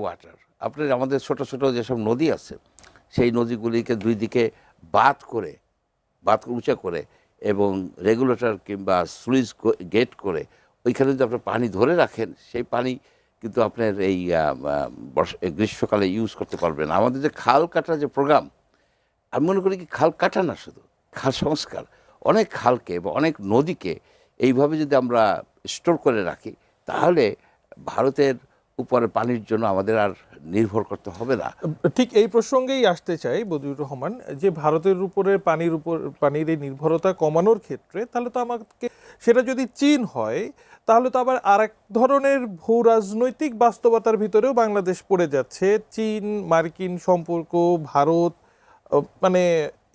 Water, আপনার আমাদের ছোট ছোট যেসব নদী আছে সেই নদীগুলিকে দুই দিকে বাঁধ করে উঁচা করে এবং রেগুলেটর কিংবা সুইচ গেট করে ওইখানে যদি আপনার পানি ধরে রাখেন, সেই পানি কিন্তু আপনার এই গ্রীষ্মকালে ইউজ করতে পারবেন। আমাদের যে খাল কাটার যে প্রোগ্রাম, আমি মনে করি কি খাল কাটা না, শুধু খাল সংস্কার, অনেক খালকে বা অনেক নদীকে এইভাবে যদি আমরা স্টোর করে রাখি, তাহলে ভারতের উপরে পানির জন্য আমাদের আর নির্ভর করতে হবে না। ঠিক এই প্রসঙ্গেই আসতে চাই বদিউর রহমান, যে ভারতের উপরে পানির এই নির্ভরতা কমানোর ক্ষেত্রে তাহলে তো আমাকে, সেটা যদি চীন হয় তাহলে তো আবার আরেক ধরনের ভূ রাজনৈতিক বাস্তবতার ভিতরেও বাংলাদেশ পড়ে যাচ্ছে। চীন মার্কিন সম্পর্ক, ভারত, মানে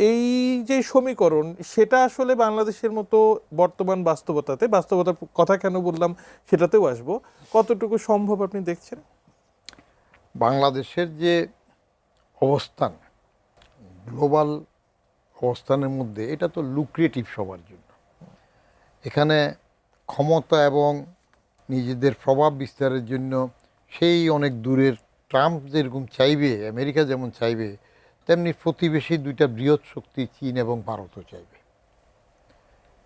এই যে সমীকরণ, সেটা আসলে বাংলাদেশের মতো বর্তমান বাস্তবতার কথা কেন বললাম সেটাতেও আসবো, কতটুকু সম্ভব আপনি দেখছেন? বাংলাদেশের যে অবস্থান, গ্লোবাল অবস্থানের মধ্যে, এটা তো লুক্রেটিভ সবার জন্য। এখানে ক্ষমতা এবং নিজেদের প্রভাব বিস্তারের জন্য সেই অনেক দূরের ট্রাম্প যেরকম চাইবে, আমেরিকা যেমন চাইবে, তেমনি প্রতিবেশী দুইটা বৃহৎ শক্তি চীন এবং ভারতও চাইবে।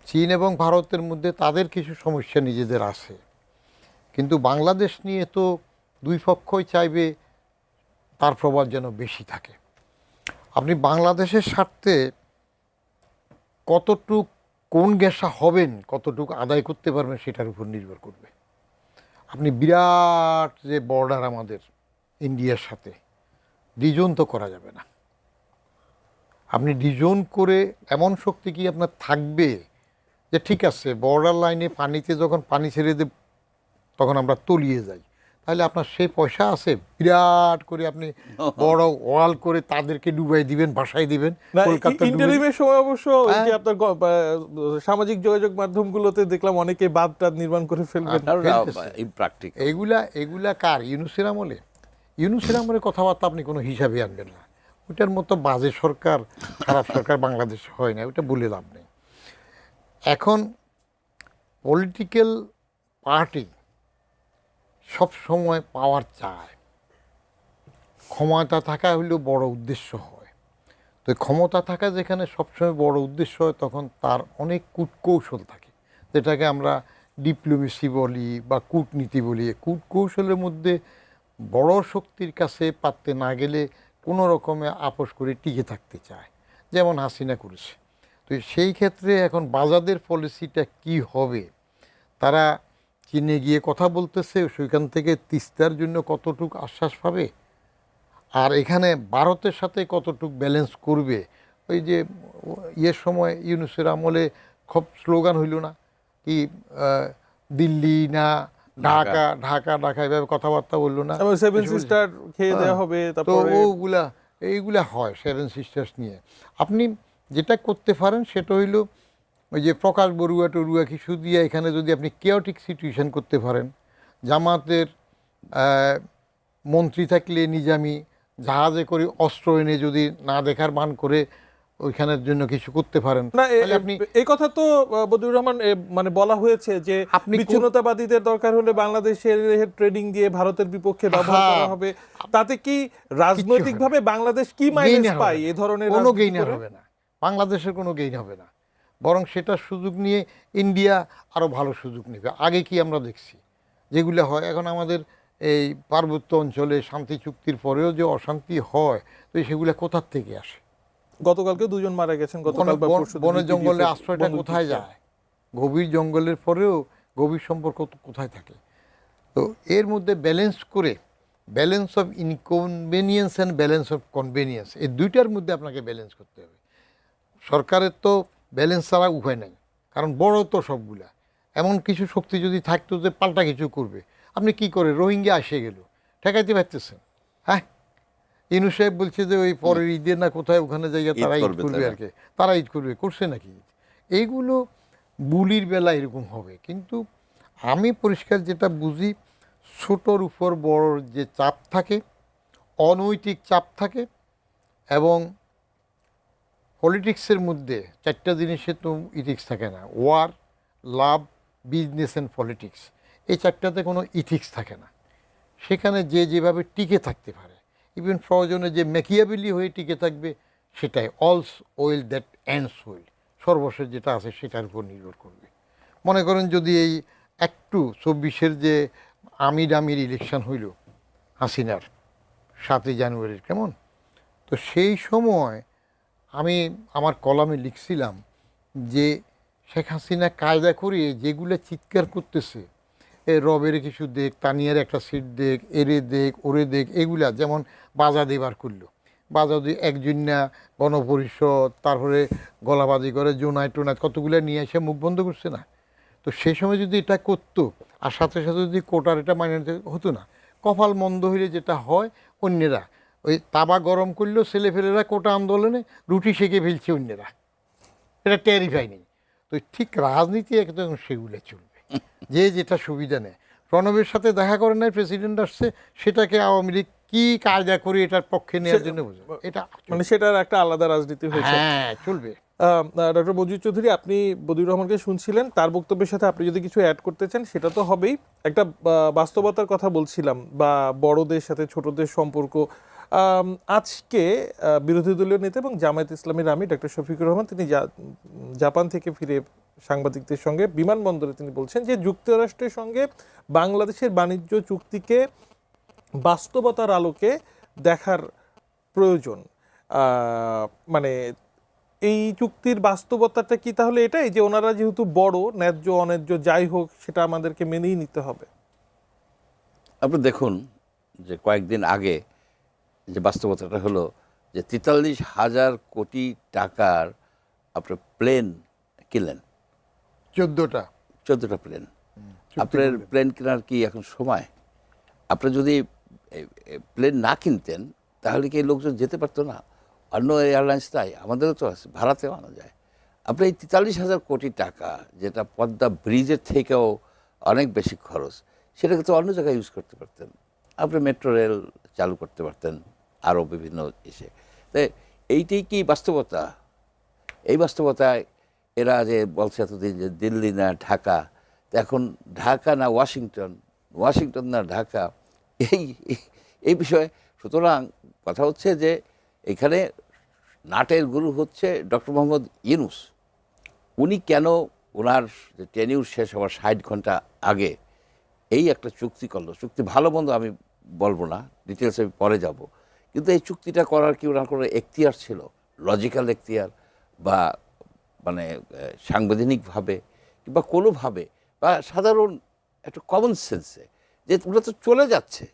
চীন এবং ভারতের মধ্যে তাদের কিছু সমস্যা নিজেদের আছে, কিন্তু বাংলাদেশ নিয়ে তো দুই পক্ষই চাইবে তার প্রভাব যেন বেশি থাকে। আপনি বাংলাদেশের স্বার্থে কতটুক কোন গ্যাসা হবেন, কতটুক আদায় করতে পারবেন, সেটার উপর নির্ভর করবে। আপনি বিরাট যে বর্ডার আমাদের ইন্ডিয়ার সাথে, ডিজোন তো করা যাবে না। আপনি ডিজোন করে এমন শক্তি কি আপনার থাকবে যে ঠিক আছে বর্ডার লাইনে পানিতে যখন পানি ছেড়ে দেব তখন আমরা তলিয়ে যাই, তাহলে আপনার সেই পয়সা আছে বিরাট করে আপনি বড় ওয়াল করে তাদেরকে ডুবাই দিবেন, ভাসাই দিবেন? ইন্টারিমের সময় অবশ্য ওই যে আপনার সামাজিক যোগাযোগ মাধ্যমগুলোতে দেখলাম অনেকে বাঁধ টাদ নির্মাণ করে ফেলবেন। এগুলা কার? ইউনূসের আমলে? ইউনূসের আমলে কথাবার্তা আপনি কোনো হিসাবে আনবেন না। ওইটার মতো বাজে সরকার, খারাপ সরকার বাংলাদেশে হয় না, ওইটা বলে লাভ নেই। এখন পলিটিক্যাল পার্টি সব সময় পাওয়ার চায়, ক্ষমতা থাকা হলেও বড় উদ্দেশ্য হয়। তো ক্ষমতা থাকা যেখানে সবসময় বড় উদ্দেশ্য হয়, তখন তার অনেক কূটকৌশল থাকে, যেটাকে আমরা ডিপ্লোমেসি বলি বা কূটনীতি বলি। কূটকৌশলের মধ্যে বড় শক্তির কাছে পারতে না গেলে কোনো রকমে আপোষ করে টিকে থাকতে চায়, যেমন হাসিনা করেছে। তো সেই ক্ষেত্রে এখন বাজাদের পলিসিটা কি হবে, তারা চীনে গিয়ে কথা বলতেছে, সেখান থেকে তিস্তার জন্য কতটুকু আশ্বাস পাবে, আর এখানে ভারতের সাথে কতটুকু ব্যালেন্স করবে। ওই যে ইয়ের সময় ইউনূসের আমলে খুব স্লোগান হইল না কি, দিল্লি না ঢাকা, ঢাকা ঢাকা, এভাবে কথাবার্তা বললো না, সেভেন সিস্টার খেয়ে দেওয়া হবে। তো এইগুলা হয় সেভেন সিস্টার্স নিয়ে। আপনি যেটা করতে পারেন সেটা হইল ওই যে প্রকাশ বড়ুয়া টরুয়া কিছু দিয়ে এখানে যদি আপনি কেওটিক সিচুয়েশন করতে পারেন, জামাতের মন্ত্রী থাকলে নিজামি জাহাজে করে অস্ত্র এনে যদি না দেখার মান করে ওইখানের জন্য কিছু করতে পারেন। আপনি এই কথা তো বদিউর রহমান মানে বলা হয়েছে যে বিচ্ছিন্নতাবাদীদের দরকার হলে বাংলাদেশের ট্রেনিং দিয়ে ভারতের বিপক্ষে ব্যবহার করা হবে। তাতে কি রাজনৈতিকভাবে বাংলাদেশ কি মাইনাস পায়? এই ধরনের কোনো গেইন হবে না, বাংলাদেশের কোনো গেইন হবে না, বরং সেটার সুযোগ নিয়ে ইন্ডিয়া আরও ভালো সুযোগ নেবে। আগে কি আমরা দেখছি যেগুলো হয়, এখন আমাদের এই পার্বত্য অঞ্চলে শান্তি চুক্তির পরেও যে অশান্তি হয়, তো সেগুলো কোথার থেকে আসে? গতকালকে দুজন মারা গেছেন। বনের জঙ্গলে আশ্রয়টা কোথায় যায়? গভীর জঙ্গলের পরেও গভীর সম্পর্ক কোথায় থাকে? তো এর মধ্যে ব্যালেন্স করে, balance of inconvenience and balance of convenience, এই দুইটার মধ্যে আপনাকে ব্যালেন্স করতে হবে। সরকারের তো ব্যালেন্স ছাড়া উপায় নাই, কারণ বড় তো সবগুলা। এমন কিছু শক্তি যদি থাকতো যে পাল্টা কিছু করবে, আপনি কি করে রোহিঙ্গা এসে গেল, ঠেকাইতে পারতেছেন? হ্যাঁ, ইউনূস সাহেব বলছে যে ওই পরের ঈদের না কোথায় ওখানে জায়গা তারা ঈদ করবে, আর কি তারা ঈদ করবে, করছে নাকি? এইগুলো বুলির বেলা এরকম হবে। কিন্তু আমি পরিষ্কার যেটা বুঝি, ছোটোর উপর বড় যে চাপ থাকে, অনৈতিক চাপ থাকে, এবং পলিটিক্সের মধ্যে চারটা জিনিসে তো ইথিক্স থাকে না, war, love, business and politics, এই চারটাতে কোনো ইথিক্স থাকে না। সেখানে যে যেভাবে টিকে থাকতে পারে, ইভেন প্রয়োজনে যে মেকিয়াবিলি হয়ে টিকে থাকবে, সেটাই all's well that ends well, সর্বশেষ যেটা আছে সেটার উপর নির্ভর করবে। মনে করেন যদি এই একটু 24-এর যে আমির ইলেকশন হইল হাসিনার 7ই জানুয়ারির, কেমন, তো সেই সময় আমি আমার কলামে লিখছিলাম যে শেখ হাসিনা কায়দা করিয়ে যেগুলো চিৎকার করতেছে, এ রবের কিছু দেখ, তানিয়ার একটা সিট দেখ, এরে দেখ, ওরে দেখ, এগুলা যেমন বাজা দেবার করলো, বাজা দিয়ে একজন্যা গণপরিষদ, তারপরে গলাবাজি করে জোনায় টোনায় কতগুলো নিয়ে এসে মুখ বন্ধ করছে না। তো সেই সময় যদি এটা করতো আর সাথে সাথে যদি কোটার এটা মাইনে নিতে হতো না, কপাল মন্দ হইলে যেটা হয়, অন্যেরা ওই তাবা গরম করলেও ছেলেফেলেরা কোটা আন্দোলনে রুটি সেঁকে ফেলছে অন্যেরা, এটা টেরিফাই নেই। তো ঠিক রাজনীতি একদম সেগুলো চলবে, যে যেটা সুবিধা নেয়। প্রণবের সাথে দেখা করে নাই, প্রেসিডেন্ট আসছে, সেটাকে আওয়ামী লীগ কি কায়দা করে এটার পক্ষে নেওয়ার জন্য বুঝে, এটা মানে সেটার একটা আলাদা রাজনীতি হয়েছে। হ্যাঁ চলবে। ডক্টর মঞ্জুর চৌধুরী, আপনি বদিউর রহমানকে শুনছিলেন, তার বক্তব্যের সাথে আপনি যদি কিছু অ্যাড করতে চান সেটা তো হবেই। একটা বাস্তবতার কথা বলছিলাম, বা বড়দের সাথে ছোটদের সম্পর্ক। আজকে বিরোধী দলীয় নেতা এবং জামায়াত ইসলামীর আমির ডক্টর শফিকুর রহমান, তিনি জাপান থেকে ফিরে সাংবাদিকদের সঙ্গে বিমানবন্দরে তিনি বলছেন যে যুক্তরাষ্ট্রের সঙ্গে বাংলাদেশের বাণিজ্য চুক্তিকে বাস্তবতার আলোকে দেখার প্রয়োজন। মানে এই চুক্তির বাস্তবতাটা কি তাহলে এটাই যে ওনারা যেহেতু বড়, ন্যায্য অন্যায্য যাই হোক সেটা আমাদেরকে মেনেই নিতে হবে? আপনি দেখুন যে কয়েকদিন আগে যে বাস্তবতাটা হলো যে 43,000 কোটি টাকার আপনার প্লেন কিনলেন, 14টা প্লেন। আপনার প্লেন কেনার কি এখন সময়? আপনি যদি প্লেন না কিনতেন তাহলে কি এই লোকজন যেতে পারতো না? অন্য এয়ারলাইন্স তাই, আমাদেরও তো আছে, ভাড়াতেও আনা যায়। আপনি এই 43,000 কোটি টাকা, যেটা পদ্মা ব্রিজের থেকেও অনেক বেশি খরচ, সেটাকে তো অন্য জায়গায় ইউজ করতে পারতেন। আপনি মেট্রো রেল চালু করতে পারতেন, আরও বিভিন্ন এসে। তাই এইটাই কি বাস্তবতা? এই বাস্তবতায় এরা যে বলছে এতদিন যে দিল্লি না ঢাকা, তো এখন ঢাকা না ওয়াশিংটন, ওয়াশিংটন না ঢাকা, এই বিষয়ে। সুতরাং কথা হচ্ছে যে এখানে নাটের গুরু হচ্ছে ডক্টর মোহাম্মদ ইউনূস। উনি কেন ওনার যে টেনিউর শেষ হওয়ার 60 ঘন্টা আগে এই একটা চুক্তি করলো? চুক্তি ভালো মন্দ আমি বলবো না, ডিটেলস আমি পরে যাব, কিন্তু এই চুক্তিটা করার কি ওনার কোনো এখতিয়ার ছিল, লজিক্যাল এখতিয়ার, বা মানে সাংবিধানিকভাবে কিংবা কোনোভাবে, বা সাধারণ একটা কমন সেন্সে, যে ওরা তো চলে যাচ্ছে,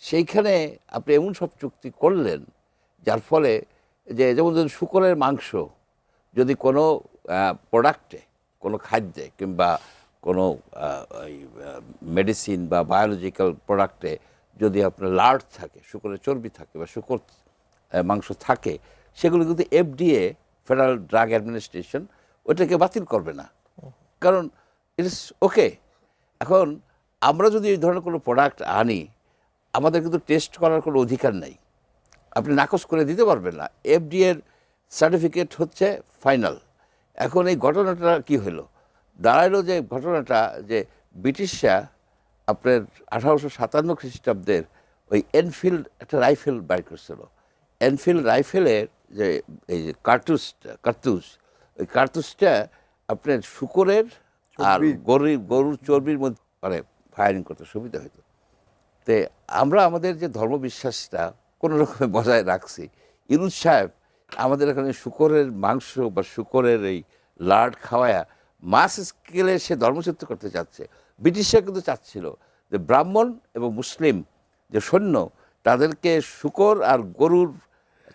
সেইখানে আপনি এমন সব চুক্তি করলেন যার ফলে যে যেমন ধরুন শূকরের মাংস যদি কোনো প্রোডাক্টে, কোনো খাদ্যে কিংবা কোনো মেডিসিন বা বায়োলজিক্যাল প্রোডাক্টে যদি আপনার লার্ড থাকে, শূকরের চর্বি থাকে বা শূকর মাংস থাকে, সেগুলো কিন্তু FDA, ফেডারেল ড্রাগ অ্যাডমিনিস্ট্রেশন, ওইটাকে বাতিল করবে না, কারণ ইট ইস ওকে। এখন আমরা যদি এই ধরনের কোনো প্রোডাক্ট আনি, আমাদের কিন্তু টেস্ট করার কোনো অধিকার নাই, আপনি নাকচ করে দিতে পারবেন না। FDA এর সার্টিফিকেট হচ্ছে ফাইনাল। এখন এই ঘটনাটা কি হলো, দাঁড়াইলো যে ঘটনাটা যে ব্রিটিশরা আপনার 1857 খ্রিস্টাব্দের ওই এনফিল্ড একটা রাইফেল বাইর করছিল। এনফিল্ড রাইফেলের যে এই যে কার্তুজ, ওই কার্তুজটা আপনার শূকরের আর গরুর চর্বির মধ্যে মানে ফায়ারিং করতে সুবিধা হতো। তে আমরা আমাদের যে ধর্মবিশ্বাসটা কোনো রকমে বজায় রাখছি। ইউনূস সাহেব আমাদের এখানে শূকরের মাংস বা শূকরের এই লার্ড খাওয়ায়া মাস স্কেলে সে ধর্মচ্যুত করতে চাচ্ছে। ব্রিটিশরা কিন্তু চাচ্ছিল যে ব্রাহ্মণ এবং মুসলিম যে সৈন্য, তাদেরকে শূকর আর গরুর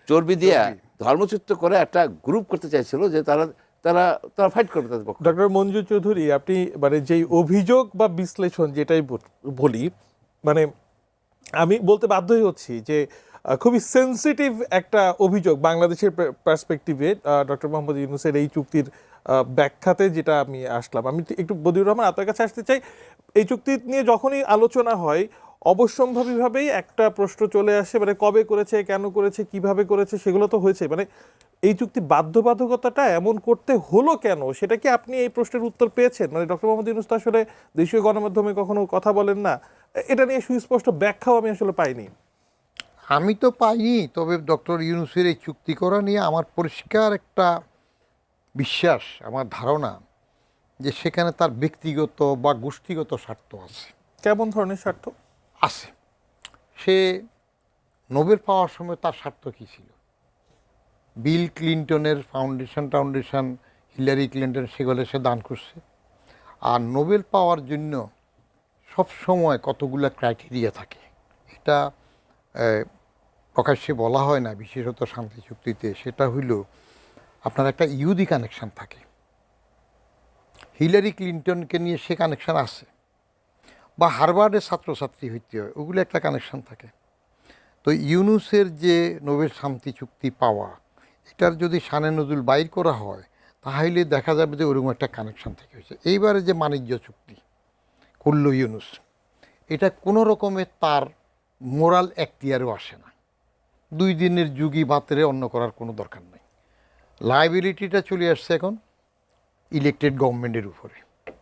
চর্বি দিয়া ধর্মচ্যুত করে একটা গ্রুপ করতে চাইছিল, যে তারা তারা তারা ফাইট করবে তাদের পক্ষে। ডক্টর মঞ্জু চৌধুরী, আপনি মানে যেই অভিযোগ বা বিশ্লেষণ যেটাই বলি, মানে আমি বলতে বাধ্যই হচ্ছি যে খুবই সেন্সিটিভ একটা অভিযোগ বাংলাদেশের পার্সপেক্টিভে ডক্টর মোহাম্মদ ইউনূসের এই চুক্তির ব্যাখ্যাতে যেটা আমি আসলাম। আমি একটু বদিউর রহমান আপনার কাছে আসতে চাই। এই চুক্তি নিয়ে যখনই আলোচনা হয় অবশ্যম্ভাবীভাবেই একটা প্রশ্ন চলে আসে, মানে কবে করেছে, কেন করেছে, কিভাবে করেছে, সেগুলো তো হয়েছে। মানে এই চুক্তি বাধ্যবাধকতাটা এমন করতে হলো কেন, সেটা কি আপনি এই প্রশ্নের উত্তর পেয়েছেন? মানে ডক্টর মোহাম্মদ ইউনূস তো আসলে দেশীয় গণমাধ্যমে কখনো কথা বলেন না, এটা নিয়ে সুস্পষ্ট ব্যাখ্যাও আমি আসলে পাইনি। আমি তো পাইনি, তবে ডক্টর ইউনূসের এই চুক্তি করা নিয়ে আমার পরিষ্কার একটা বিশ্বাস, আমার ধারণা যে সেখানে তার ব্যক্তিগত বা গোষ্ঠীগত স্বার্থ আছে। কেমন ধরনের স্বার্থ? আছে। সে নোবেল পাওয়ার সময় তার স্বার্থ কী ছিল? বিল ক্লিন্টনের ফাউন্ডেশন হিলারি ক্লিন্টন সেগুলো সে দান করছে। আর নোবেল পাওয়ার জন্য সব সময় কতগুলো ক্রাইটেরিয়া থাকে, এটা প্রকাশ্যে বলা হয় না, বিশেষত শান্তি চুক্তিতে। সেটা হইল আপনার একটা ইহুদি কানেকশান থাকে। হিলারি ক্লিন্টনকে নিয়ে সে কানেকশান আছে, বা হার্ভার্ডের ছাত্রছাত্রী হইতে হয়, ওগুলো একটা কানেকশান থাকে। তো ইউনূসের যে নোবেল শান্তি চুক্তি পাওয়া, এটার যদি শানে নজুল বাইর করা হয় তাহলে দেখা যাবে যে ওরকম একটা কানেকশান থেকে হয়েছে। এইবারে যে বাণিজ্য চুক্তি করলো ইউনূস, এটা কোনো রকমের তার মোরাল এখতিয়ারও আসে না। 2 দিনের যুগী বাতেরে অন্য করার কোনো দরকার নেই। লায়াবিলিটিটা চলে আসছে এখন ইলেকটেড গভর্নমেন্টের উপরে।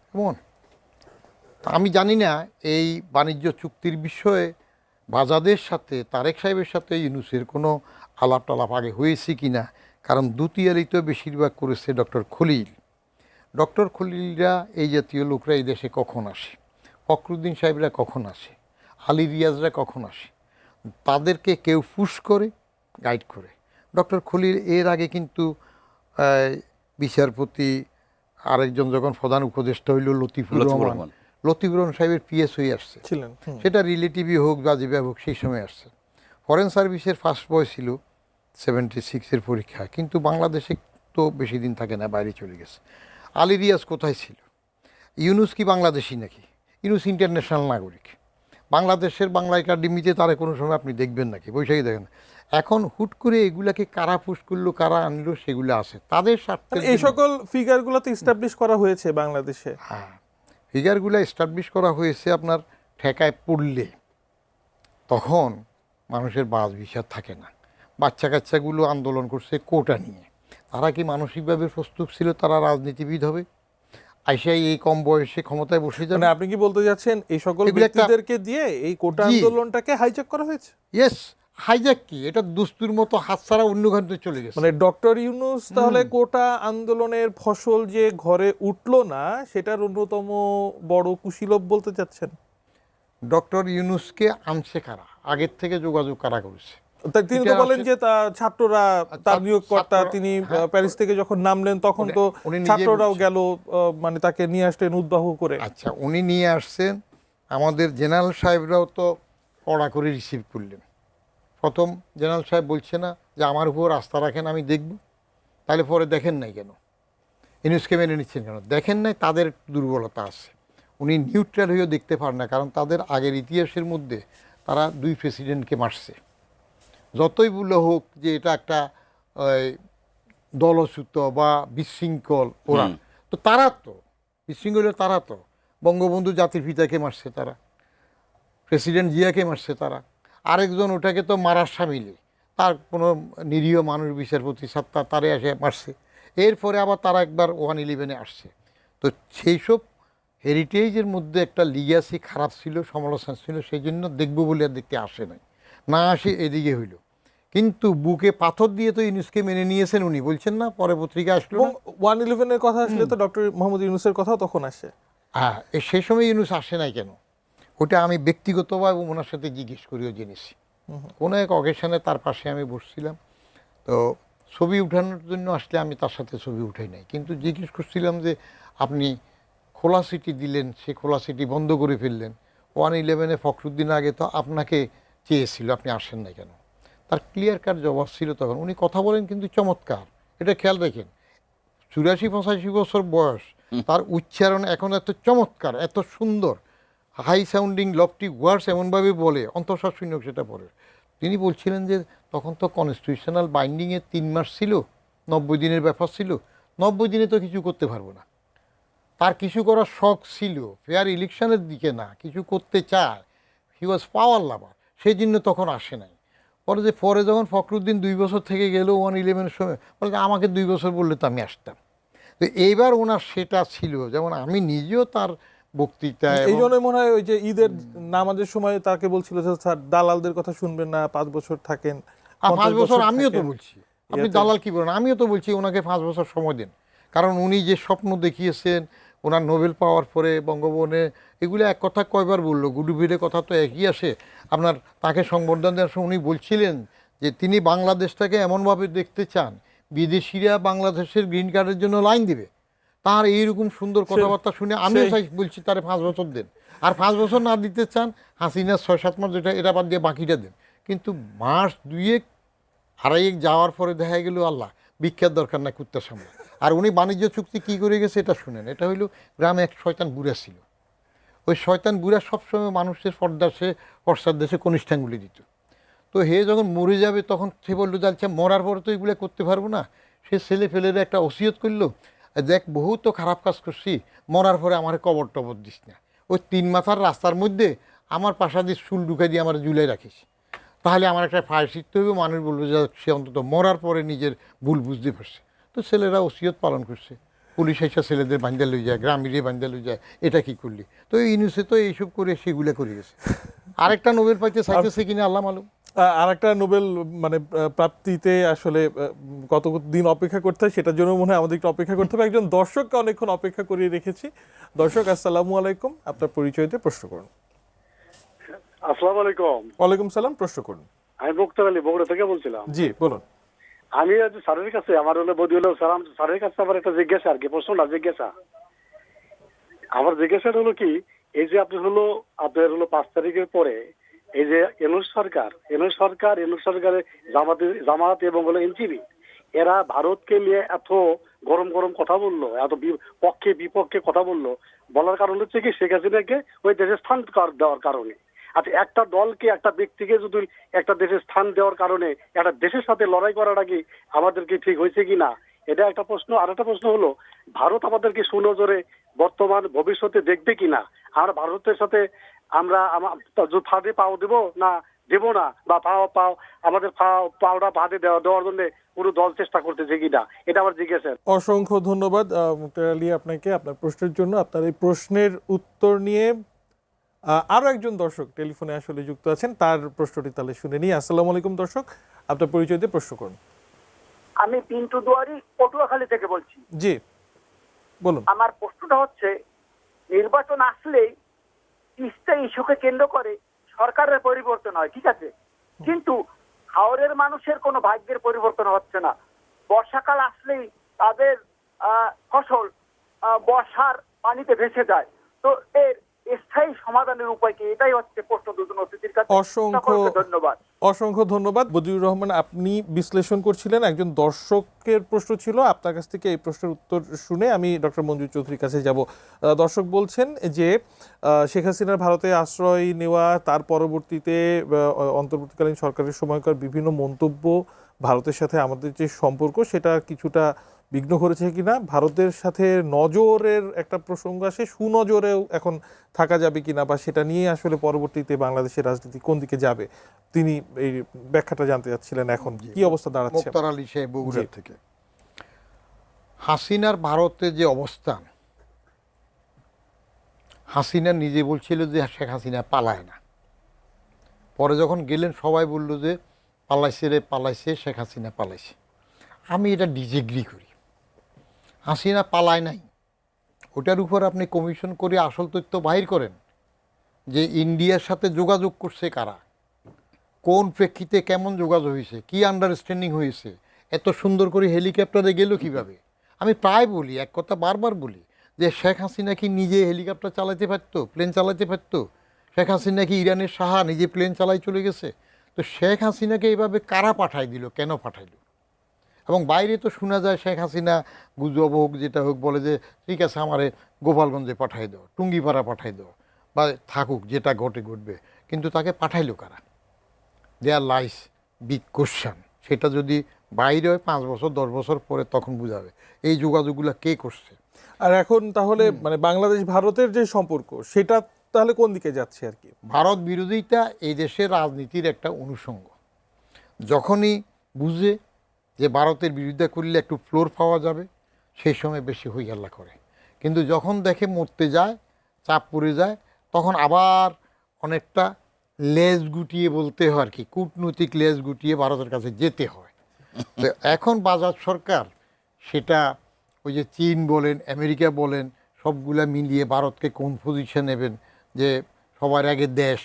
কেমন? আমি জানি না এই বাণিজ্য চুক্তির বিষয়ে বাজাদের সাথে তারেক সাহেবের সাথে ইউনূসের কোনো আলাপ টালাপ আগে হয়েছে কি না, কারণ দুতিয়ারই তো বেশিরভাগ করেছে ডক্টর খলিল। ডক্টর খলিলরা, এই জাতীয় লোকরা এই দেশে কখন আসে, ফখরুদ্দিন সাহেবরা কখন আসে, আলী রিয়াজরা কখন আসে, তাদেরকে কেউ পুশ করে, গাইড করে। ডক্টর খলিল এর আগে কিন্তু বিচারপতি আরেকজন যখন প্রধান উপদেষ্টা হইল লতিফুর রহমান সাহেবের পিএস হয়ে আসছে ছিলেন। সেটা রিলেটিভই হোক বা যেভাবে হোক সেই সময় আসছে। ফরেন সার্ভিসের ফার্স্ট বয় ছিল 76-এর পরীক্ষা, কিন্তু বাংলাদেশে তো বেশি দিন থাকে না, বাইরে চলে গেছে। আলী রিয়াজ কোথায় ছিল? ইউনূস কি বাংলাদেশি নাকি? ইউনূস ইন্টারন্যাশনাল নাগরিক। বাংলাদেশের বাংলা একাডেমিতে তারা কোনো সময় আপনি দেখবেন নাকি? বৈশাখী দেখেন। এখন হুট করে এগুলাকে কারা পুশ করলো, কারা আনলো, সেগুলো আছে তাদের স্বার্থে। এই সকল ফিগারগুলো তো এস্টাবলিশ করা হয়েছে বাংলাদেশে। হ্যাঁ, ফিগারগুলো এস্টাবলিশ করা হয়েছে। আপনার ঠেকায় পড়লে তখন মানুষের বাস বিচার থাকে না। বাচ্চা কাচ্চাগুলো আন্দোলন করছে কোটা নিয়ে, তারা কি মানসিকভাবে প্রস্তুত ছিল তারা রাজনীতিবিদ হবে? আইসাই এই কম বয়সে ক্ষমতায় বসে যাবে? মানে আপনি কি বলতে যাচ্ছেন এই সকল ব্যক্তিদেরকে দিয়ে এই কোটা আন্দোলনটাকে হাইজ্যাক করা হয়েছে? ইয়েস, হাইজ্যাক কি, এটা দুস্তুর মতো হাত ছাড়া অন্য ঘন্টায় চলে গেছে। মানে ডক্টর ইউনূস তাহলে কোটা আন্দোলনের ফসল যে ঘরে উঠলো না, সেটার অন্যতম বড় কুশীলব বলতে চাচ্ছেন? ডক্টর ইউনূসকে আনছে কারা, আগের থেকে যোগাযোগ কারা করেছে? তিনি তো বলেন যে ছাত্ররা, তার নিয়োগকর্তা, তিনি প্যারিস থেকে যখন নামলেন তখন তো ছাত্ররাও গেল, মানে তাকে নিয়ে আসলেন উদ্বাহ করে। আচ্ছা, উনি নিয়ে আসছেন, আমাদের জেনারেল সাহেবরাও তো কড়া করে রিসিভ করলেন। প্রথম জেনারেল সাহেব বলছে না যে আমার উপর আস্থা রাখেন, আমি দেখব। তাহলে পরে দেখেন নাই কেন? ইউনূসকে মেনে নিচ্ছেন কেন? দেখেন নাই, তাদের দুর্বলতা আছে। উনি নিউট্রাল হয়েও দেখতে পারেন না, কারণ তাদের আগের ইতিহাসের মধ্যে তারা 2 প্রেসিডেন্টকে মারছে। যতই বলে হোক যে এটা একটা দলচ্যুত বা বিশৃঙ্খল, ওরা তো বিশৃঙ্খল, তারা তো বঙ্গবন্ধু জাতির পিতাকে মারছে, তারা প্রেসিডেন্ট জিয়াকে মারছে, তারা আরেকজন ওটাকে তো মারার সামিলে, তার কোনো নিরীহ মানুষ বিচারপতি সত্তা তারে এসে মারছে। এরপরে আবার তারা একবার 111-এ আসছে। তো সেই সব হেরিটেজের মধ্যে একটা লিগ্যাসি খারাপ ছিল, সমালোচনা ছিল, সেই জন্য দেখবো বলে আর দেখতে আসে নাই, না আসে এদিকে হইল। কিন্তু বুকে পাথর দিয়ে তো ইউনূসকে মেনে নিয়েছেন উনি, বলছেন না? পরে পত্রিকা আসলো 111-এর কথা আসলে তো ডক্টর মোহাম্মদ ইউনূসের কথাও তখন আসে। হ্যাঁ, সেই সময় ইউনূস আসে নাই কেন? ওটা আমি ব্যক্তিগতভাবে ওনার সাথে জিজ্ঞেস করিও জেনেছি। কোনো এক অকেশনে তার পাশে আমি বসছিলাম, তো ছবি উঠানোর জন্য আসলে আমি তার সাথে ছবি উঠাই নাই, কিন্তু জিজ্ঞেস করছিলাম যে আপনি খোলা সিটি দিলেন, সে খোলা সিটি বন্ধ করে ফেললেন, 111-এ ফখরুদ্দিন আগে তো আপনাকে চেয়েছিল, আপনি আসেন না কেন? তার ক্লিয়ার কাট জবাব ছিল তখন। উনি কথা বলেন কিন্তু চমৎকার, এটা খেয়াল রাখেন। 84-85 বছর বয়স, তার উচ্চারণ এখন এত চমৎকার, এত সুন্দর, হাই সাউন্ডিং লফটি ওয়ার্ডস এমনভাবে বলে, অন্তঃশ্বাস শূন্য সেটা পড়ে। তিনি বলছিলেন যে তখন তো কনস্টিটিউশনাল বাইন্ডিংয়ে 3 মাস ছিল, 90 দিনের ব্যাপার ছিল, 90 দিনে তো কিছু করতে পারবো না। তার কিছু করার শখ ছিল, ফেয়ার ইলেকশনের দিকে না, কিছু করতে চায়, হি ওয়াজ পাওয়ার লাভার, সেই জন্য তখন আসে নাই। পরে যখন ফখরুদ্দিন 2 বছর থেকে গেল 111-এর সময়, বলে যে আমাকে 2 বছর বললে তো আমি আসতাম। তো এইবার ওনার সেটা ছিল, যেমন আমি নিজেও তার বক্তৃতায় এই জন্যই মনে হয় ওই যে ঈদের নামাজের সময় তাকে বলছিল যে স্যার দালালদের কথা শুনবেন না, 5 বছর থাকেন, 5 বছর আমিও তো থাকেন। বলছি, আপনি দালাল কি বলেন, আমিও তো বলছি ওনাকে 5 বছর সময় দিন, কারণ উনি যে স্বপ্ন দেখিয়েছেন ওনার নোবেল পাওয়ার পরে বঙ্গভবনে, এগুলো এক কথা কয়বার বললো, গুডুভিডের কথা তো একই আসে। আপনার তাকে সংবর্ধনা দেওয়ার সময় উনি বলছিলেন যে তিনি বাংলাদেশটাকে এমনভাবে দেখতে চান বিদেশিরা বাংলাদেশের গ্রিন কার্ডের জন্য লাইন দিবে। তার এইরকম সুন্দর কথাবার্তা শুনে আমিও চাই বলছি তারে 5 বছর দেন, আর 5 বছর না দিতে চান হাসিনা 6-7 মাস, যেটা এটা বাদ দিয়ে বাকিটা দেন। কিন্তু মাস 2 আড়াইয়েক যাওয়ার পরে দেখা গেল আল্লাহ ভিক্ষার দরকার না কুত্তার সামনে। আর উনি বাণিজ্য চুক্তি কী করে গেছে এটা শুনেন। এটা হইল গ্রামে এক শয়তান বুড়া ছিল, ওই শয়তান বুড়া সবসময় মানুষের পশ্চাৎ দেশে কনিষ্ঠাঙ্গুলি দিত। তো হে যখন মরে যাবে তখন সে বললো যাচ্ছে মরার পরে তো এগুলো করতে পারবো না, সে ছেলে ফেলের একটা ওসিয়ত করলো, দেখ বহু তো খারাপ কাজ করছি, মরার পরে আমার কবর টবর দিস না, ওই 3 মাথার রাস্তার মধ্যে আমার পাশা দিয়ে চুল ঢুকাই দিয়ে আমার ঝুলাই রাখিস, তাহলে আমার একটা ফায়ার শিখতে হবে, মানুষ বলবো যে সে অন্তত মরার পরে নিজের ভুল বুঝতে পারছে। তো ছেলেরা ওসিয়ত পালন করছে, পুলিশ এসে ছেলেদের বান্ধা লই যায়, গ্রামীণে বান্ধা লই যায়, এটা কি করলি? তো এই ইউনুসে তো এইসব করে সেগুলো করে গেছে। আরেকটা নোবেল পাইতে চাইতেছে কিনা আল্লাহ মালুম। আর একটা নোবেল মানে প্রাপ্তিতে আসলে কত দিন অপেক্ষা করতে হয় সেটার জন্য মনে হয় আমাদের একটু অপেক্ষা করতে হবে। একজন দর্শককে অনেকক্ষণ অপেক্ষা করিয়ে রেখেছি। দর্শক আসসালামু আলাইকুম, আপনার পরিচয় দিয়ে প্রশ্ন করুন। আসসালামু আলাইকুম। ওয়ালাইকুম সালাম, প্রশ্ন করুন। আমি মুক্তার আলী বগুড়া থেকে বলছিলাম। জি বলুন। আমি আজ স্যারের কাছে আমার হলো বদিউল সালাম স্যারের কাছে আমার একটা জিজ্ঞাসা আর কি, প্রশ্নটা জিজ্ঞাসা আমার জিজ্ঞাসাটা হলো কি, এই যে আপনার হলো 5 তারিখের পরে এই যে এনএস সরকারের জামাত এবং হলো এনসিপি এরা ভারতকে নিয়ে এত গরম গরম কথা বললো, এত পক্ষে বিপক্ষে কথা বলার কারণ হচ্ছে কি শেখ হাসিনাকে ওই দেশে স্থান দেওয়ার কারণে। আচ্ছা, একটা দলকে একটা ব্যক্তিকে যদি একটা দেশে স্থান দেওয়ার কারণে একটা দেশের সাথে লড়াই করাটা কি আমাদেরকে ঠিক হয়েছে কি না, এটা একটা প্রশ্ন। আর একটা প্রশ্ন হলো ভারত আমাদেরকে সুনজরে বর্তমান ভবিষ্যতে দেখবে কিনা, আর ভারতের সাথে আমরা ফাঁদে পাও দেব না দেব না, বা পাও আমাদের পাওটা ফাঁদে দেওয়ার জন্য পুরো দল চেষ্টা করতেছে কিনা, এটা আমার জিজ্ঞাসা। অসংখ্য ধন্যবাদ মুক্তার আলী আপনাকে আপনার প্রশ্নের জন্য। আপনার এই প্রশ্নের উত্তর নিয়ে আরো একজন দর্শক টেলিফোনে আসলে যুক্ত আছেন, তার প্রশ্নটি তাহলে শুনে নিই। আসসালামু আলাইকুম দর্শক, আপনার পরিচয় দিয়ে প্রশ্ন করুন। আমি পিন্টু দুয়ারি পটুয়াখালী থেকে বলছি। জি বলুন। আমার প্রশ্নটা হচ্ছে, নির্বাচন আসলেই তিস্তা ইস্যুকে কেন্দ্র করে সরকারের পরিবর্তন হয়, ঠিক আছে, কিন্তু হাওরের মানুষের কোনো ভাগ্যের পরিবর্তন হচ্ছে না। বর্ষাকাল আসলেই তাদের ফসল বর্ষার পানিতে ভেসে যায়। তো এর স্থায়ী সমাধানের উপায় কি? এটাই হচ্ছে প্রশ্ন দুজন অতিথির কাছে। ধন্যবাদ। অসংখ্য ধন্যবাদ বদিউর রহমান, আপনি বিশ্লেষণ করছিলেন, একজন দর্শকের প্রশ্ন ছিল। আপনার কাছ থেকে এই প্রশ্নের উত্তর শুনে আমি ডক্টর মঞ্জুর চৌধুরীর কাছে যাব। দর্শক বলছেন যে শেখ হাসিনার ভারতে আশ্রয় নেওয়া, তার পরবর্তীতে অন্তর্বর্তীকালীন সরকারের সময়কার বিভিন্ন মন্তব্য ভারতের সাথে আমাদের যে সম্পর্ক সেটা কিছুটা বিঘ্ন করেছে কিনা, ভারতের সাথে নজরের একটা প্রসঙ্গ আসে, সুনজরেও এখন থাকা যাবে কিনা, বা সেটা নিয়ে আসলে পরবর্তীতে বাংলাদেশের রাজনীতি কোন দিকে যাবে, তিনি এই ব্যাখ্যাটা জানতে চাচ্ছিলেন। এখন কি অবস্থা দাঁড়াচ্ছে? মুক্তার আলী সাহেব বগুড়া থেকে। হাসিনার ভারতে যে অবস্থান, হাসিনা নিজে বলছিল যে শেখ হাসিনা পালায় না, পরে যখন গেলেন সবাই বলল যে পালাইছে শেখ হাসিনা পালাইছে। আমি এটা ডিসএগ্রি করি। হাসিনা পালায় নাই, ওটার উপর আপনি কমিশন করে আসল তথ্য বাহির করেন যে ইন্ডিয়ার সাথে যোগাযোগ করছে কারা, কোন প্রেক্ষিতে কেমন যোগাযোগ হয়েছে, কি আন্ডারস্ট্যান্ডিং হয়েছে, এত সুন্দর করে হেলিকপ্টারে গেল কিভাবে। আমি প্রায় বলি, এক কথা বারবার বলি, যে শেখ হাসিনা কি নিজে হেলিকপ্টার চালাতে পারতো, প্লেন চালাতে পারতো? শেখ হাসিনা কি ইরানের শাহ নিজে প্লেন চালাই চলে গেছে? তো শেখ হাসিনাকে এইভাবে কারা পাঠাই দিল, কেন পাঠাইল? এবং বাইরে তো শোনা যায় শেখ হাসিনা গুজব হোক যেটা হোক বলে যে ঠিক আছে আমারে গোপালগঞ্জে পাঠাই দাও, টুঙ্গিপাড়া পাঠাই দাও, বা থাকুক যেটা ঘটবে, কিন্তু তাকে পাঠাইলো কারা? দেয়ার লাইস বিগ কোশ্চেন। সেটা যদি বাইরে হয় 5 বছর 10 বছর পরে তখন বুঝাবে এই যোগাযোগগুলো কে করছে। আর এখন তাহলে মানে বাংলাদেশ ভারতের যে সম্পর্ক সেটা তাহলে কোন দিকে যাচ্ছে আর কি? ভারত বিরোধিতা এই দেশের রাজনীতির একটা অনুষঙ্গ। যখনই বুঝে যে ভারতের বিরুদ্ধে করলে একটু ফ্লোর পাওয়া যাবে সেই সময় বেশি হই হাল্লা করে, কিন্তু যখন দেখে মরতে যায়, চাপ পড়ে যায়, তখন আবার অনেকটা লেজ গুটিয়ে বলতে হয় আর কি, কূটনৈতিক লেজ গুটিয়ে ভারতের কাছে যেতে হয়। তো এখন বাজার সরকার সেটা ওই যে চীন বলেন, আমেরিকা বলেন, সবগুলা মিলিয়ে ভারতকে কোন পজিশন নেবেন যে সবার আগে দেশ,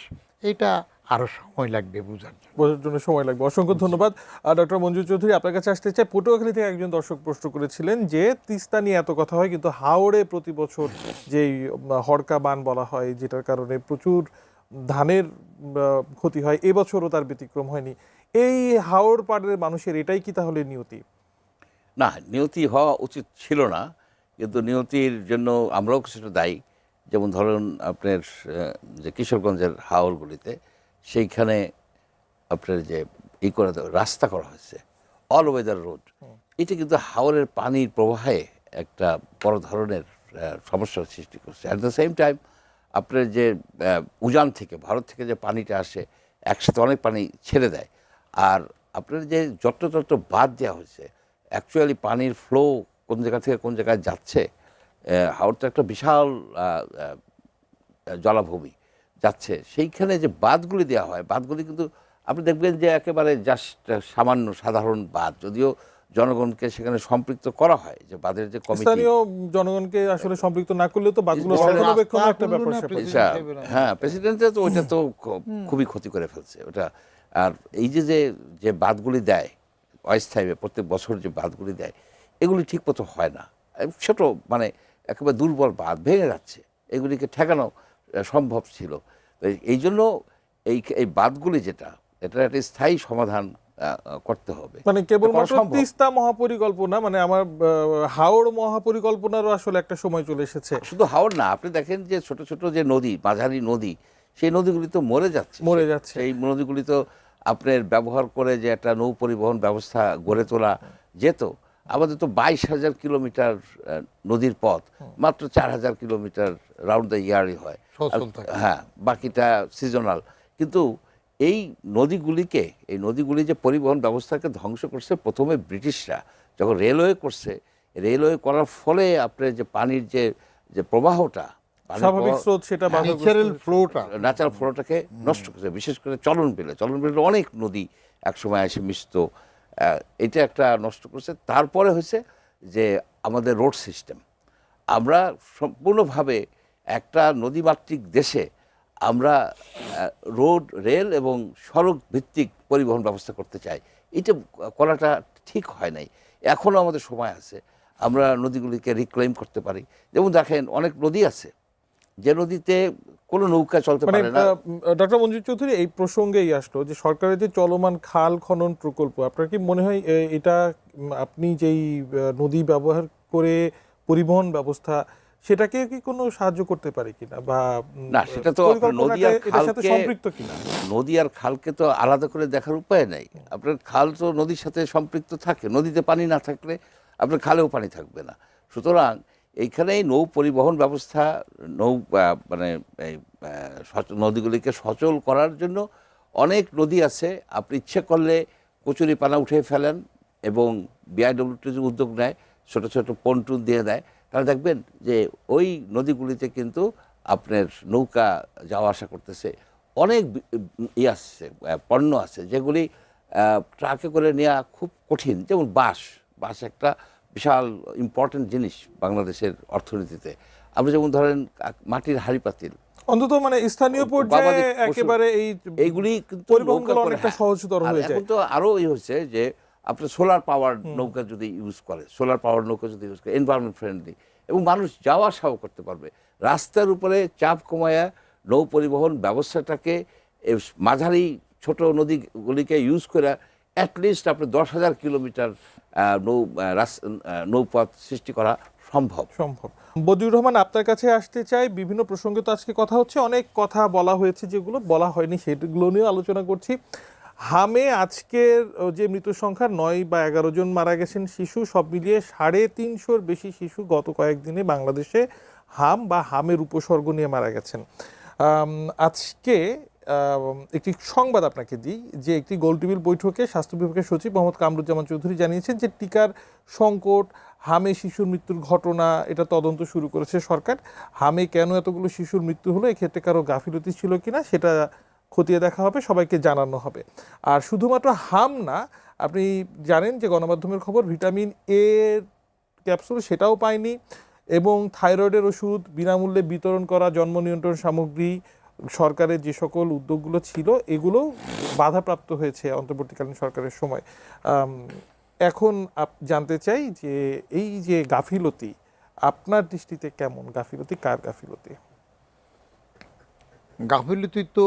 এটা আরও সময় লাগবে বোঝার জন্য। বোঝার জন্য সময় লাগবে। অসংখ্য ধন্যবাদ। ডক্টর মঞ্জুর চৌধুরী, আপনার কাছে আসতে চাই। পটুয়াখালী থেকে একজন দর্শক প্রশ্ন করেছিলেন যে তিস্তা নিয়ে এত কথা হয়, কিন্তু হাওড়ে প্রতি বছর যেই হড়কা বান বলা হয়, যেটার কারণে প্রচুর ধানের ক্ষতি হয়, এবছরও তার ব্যতিক্রম হয়নি। এই হাওড় পাড়ের মানুষের এটাই কি তাহলে নিয়তি? না, নিয়তি হওয়া উচিত ছিল না, কিন্তু নিয়তির জন্য আমরাও কিছুটা দায়ী। যেমন ধরুন আপনার যে কিশোরগঞ্জের হাওরগুলিতে সেইখানে আপনার যে করে রাস্তা করা হয়েছে, অল ওয়েদার রোড, এটা কিন্তু হাওরের পানির প্রবাহে একটা বড় ধরনের সমস্যার সৃষ্টি করছে। অ্যাট দ্য সেম টাইম আপনার যে উজান থেকে, ভারত থেকে যে পানিটা আসে, একসাথে অনেক পানি ছেড়ে দেয়। আর আপনার যে যত্র বাদ দেওয়া হয়েছে, অ্যাকচুয়ালি পানির ফ্লো কোন জায়গা থেকে কোন জায়গায় যাচ্ছে, হাওড় তো একটা বিশাল জলাভূমি যাচ্ছে, সেইখানে যে বাঁধগুলি দেওয়া হয়, বাঁধগুলি কিন্তু আপনি দেখবেন যে একেবারে জাস্ট সামান্য সাধারণ বাঁধ, যদিও জনগণকে সেখানে সম্পৃক্ত করা হয়, যে বাঁধের যে কমিটি, স্থানীয় জনগণকে আসলে সম্পৃক্ত না করলে তো বাঁধগুলো রক্ষণাবেক্ষণ একটা ব্যাপার স্যাপার। হ্যাঁ, প্রেসিডেন্টের তো ওইটা তো খুবই ক্ষতি করে ফেলছে ওটা। আর এই যে বাঁধগুলি দেয় অস্থায়ী, প্রত্যেক বছর যে বাঁধগুলি দেয়, এগুলি ঠিক মতো হয় না, ছোট মানে একেবারে দুর্বল বাঁধ ভেঙে যাচ্ছে, এগুলিকে ঠেকানো সম্ভব ছিল। এই জন্য এই বাঁধগুলি যেটা, এটার একটা স্থায়ী সমাধান করতে হবে। মানে কেবলমাত্র তিস্তা মহাপরিকল্পনা, মানে আমার হাওড় মহাপরিকল্পনারও আসলে একটা সময় চলে এসেছে। শুধু হাওড় না, আপনি দেখেন যে ছোট ছোট যে নদী, মাঝারি নদী, সেই নদীগুলি তো মরে যাচ্ছে। সেই নদীগুলি তো আপনার ব্যবহার করে যে একটা নৌ পরিবহন ব্যবস্থা গড়ে তোলা যেত। আমাদের তো 22,000 কিলোমিটার নদীর পথ, মাত্র 4,000 কিলোমিটার রাউন্ড দ্য ইয়ারই হয়। হ্যাঁ, বাকিটা সিজনাল। কিন্তু এই নদীগুলি যে পরিবহন ব্যবস্থাকে ধ্বংস করছে প্রথমে ব্রিটিশরা, যখন রেলওয়ে করছে, রেলওয়ে করার ফলে আপনার যে পানির যে প্রবাহটা, স্বাভাবিক স্রোত, সেটা ন্যাচারাল ফ্লোটাকে নষ্ট করছে। বিশেষ করে চলন বিলে অনেক নদী একসময় এসে মিশত, এটা একটা নষ্ট করছে। তারপরে হয়েছে যে আমাদের রোড সিস্টেম, আমরা সম্পূর্ণভাবে একটা নদীমাতৃক দেশে আমরা রোড, রেল এবং সড়ক ভিত্তিক পরিবহন ব্যবস্থা করতে চাই। এটা করাটা ঠিক হয় নাই। এখনও আমাদের সময় আছে, আমরা নদীগুলিকে রিক্লেম করতে পারি। যেমন দেখেন অনেক নদী আছে যে নদীতে কোনো নৌকা চলতে পারে না। ডক্টর মঞ্জুর চৌধুরী, এই প্রসঙ্গেই আসলো যে সরকারের যে চলমান খাল খনন প্রকল্প, আপনার কি মনে হয় এটা আপনি যেই নদী ব্যবহার করে পরিবহন ব্যবস্থা, সেটাকে কি কোনো সাহায্য করতে পারে কিনা, বা না, সেটা তো নদী আর খালকে, সম্পৃক্ত কিনা? নদী আর খালকে তো আলাদা করে দেখার উপায় নাই। আপনার খাল তো নদীর সাথে সম্পৃক্ত থাকে, নদীতে পানি না থাকলে আপনার খালেও পানি থাকবে না। সুতরাং এইখানেই নৌ পরিবহন ব্যবস্থা, মানে এই নদীগুলিকে সচল করার জন্য অনেক নদী আছে। আপনি ইচ্ছে করলে কচুরিপানা উঠে ফেলেন এবং বিআইডব্লিউটি যে উদ্যোগ নেয়, ছোট ছোট পন্টুন দিয়ে দেয়, তাহলে দেখবেন যে ওই নদীগুলিতে কিন্তু আপনার নৌকা যাওয়া আসা করতেছে। অনেক আসছে, পণ্য আছে যেগুলি ট্রাকে করে নেওয়া খুব কঠিন। যেমন বাঁশ একটা বিশাল ইম্পর্টেন্ট জিনিস বাংলাদেশের অর্থনীতিতে। আপনি যেমন ধরেন মাটির হাঁড়ি পাতিল, অন্তত মানে স্থানীয় পর্যায়ে একেবারে এইগুলি কিন্তু অনেকটা সহজতর হয়ে যায়। এখন তো আরো হয়েছে যে আপনার সোলার পাওয়ার নৌকা যদি ইউজ করে, এনভায়রনমেন্ট ফ্রেন্ডলি, এবং মানুষ যাওয়া আসাও করতে পারবে। রাস্তার উপরে চাপ কমায়া নৌ পরিবহন ব্যবস্থাটাকে, মাঝারি ছোট নদীগুলিকে ইউজ করে অ্যাটলিস্ট আপনার 10,000 কিলোমিটার নৌপথ সৃষ্টি করা সম্ভব। বদিউর রহমান, আপনার কাছে আসতে চাই। বিভিন্ন প্রসঙ্গে তো আজকে কথা হচ্ছে, অনেক কথা বলা হয়েছে, যেগুলো বলা হয়নি সেগুলো নিয়ে আলোচনা করছি। হামে আজকের যে মৃত্যু সংখ্যা 9 বা 11 জন মারা গেছেন শিশু, সব মিলিয়ে 350-র বেশি শিশু গত কয়েকদিনে বাংলাদেশে হামের উপসর্গ নিয়ে মারা গেছেন। আজকে একটি সংবাদ আপনাকে দিই যে একটি গোলটেবিল বৈঠকে স্বাস্থ্য বিভাগের সচিব মোহাম্মদ কামরুজ্জামান চৌধুরী জানিয়েছেন যে টিকার সংকট, হামে শিশুর মৃত্যুর ঘটনা, এটা তদন্ত শুরু করেছে সরকার। হামে কেন এতগুলো শিশুর মৃত্যু হলো, এক্ষেত্রে কারো গাফিলতি ছিল কিনা সেটা খতিয়ে দেখা হবে, সবাইকে জানানো হবে। আর শুধুমাত্র হাম না, আপনি জানেন যে গণমাধ্যমের খবর ভিটামিন এ ক্যাপসুল সেটাও পায়নি, এবং থাইরয়েডের ওষুধ বিনামূল্যে বিতরণ করা, জন্ম নিয়ন্ত্রণ সামগ্রী, সরকারের যে সকল উদ্যোগগুলো ছিল এগুলো বাধাপ্রাপ্ত হয়েছে অন্তর্বর্তীকালীন সরকারের সময়। এখন জানতে চাই যে এই যে গাফিলতি আপনার দৃষ্টিতে কেমন, গাফিলতি কার গাফিলতি? গাফিলতি তো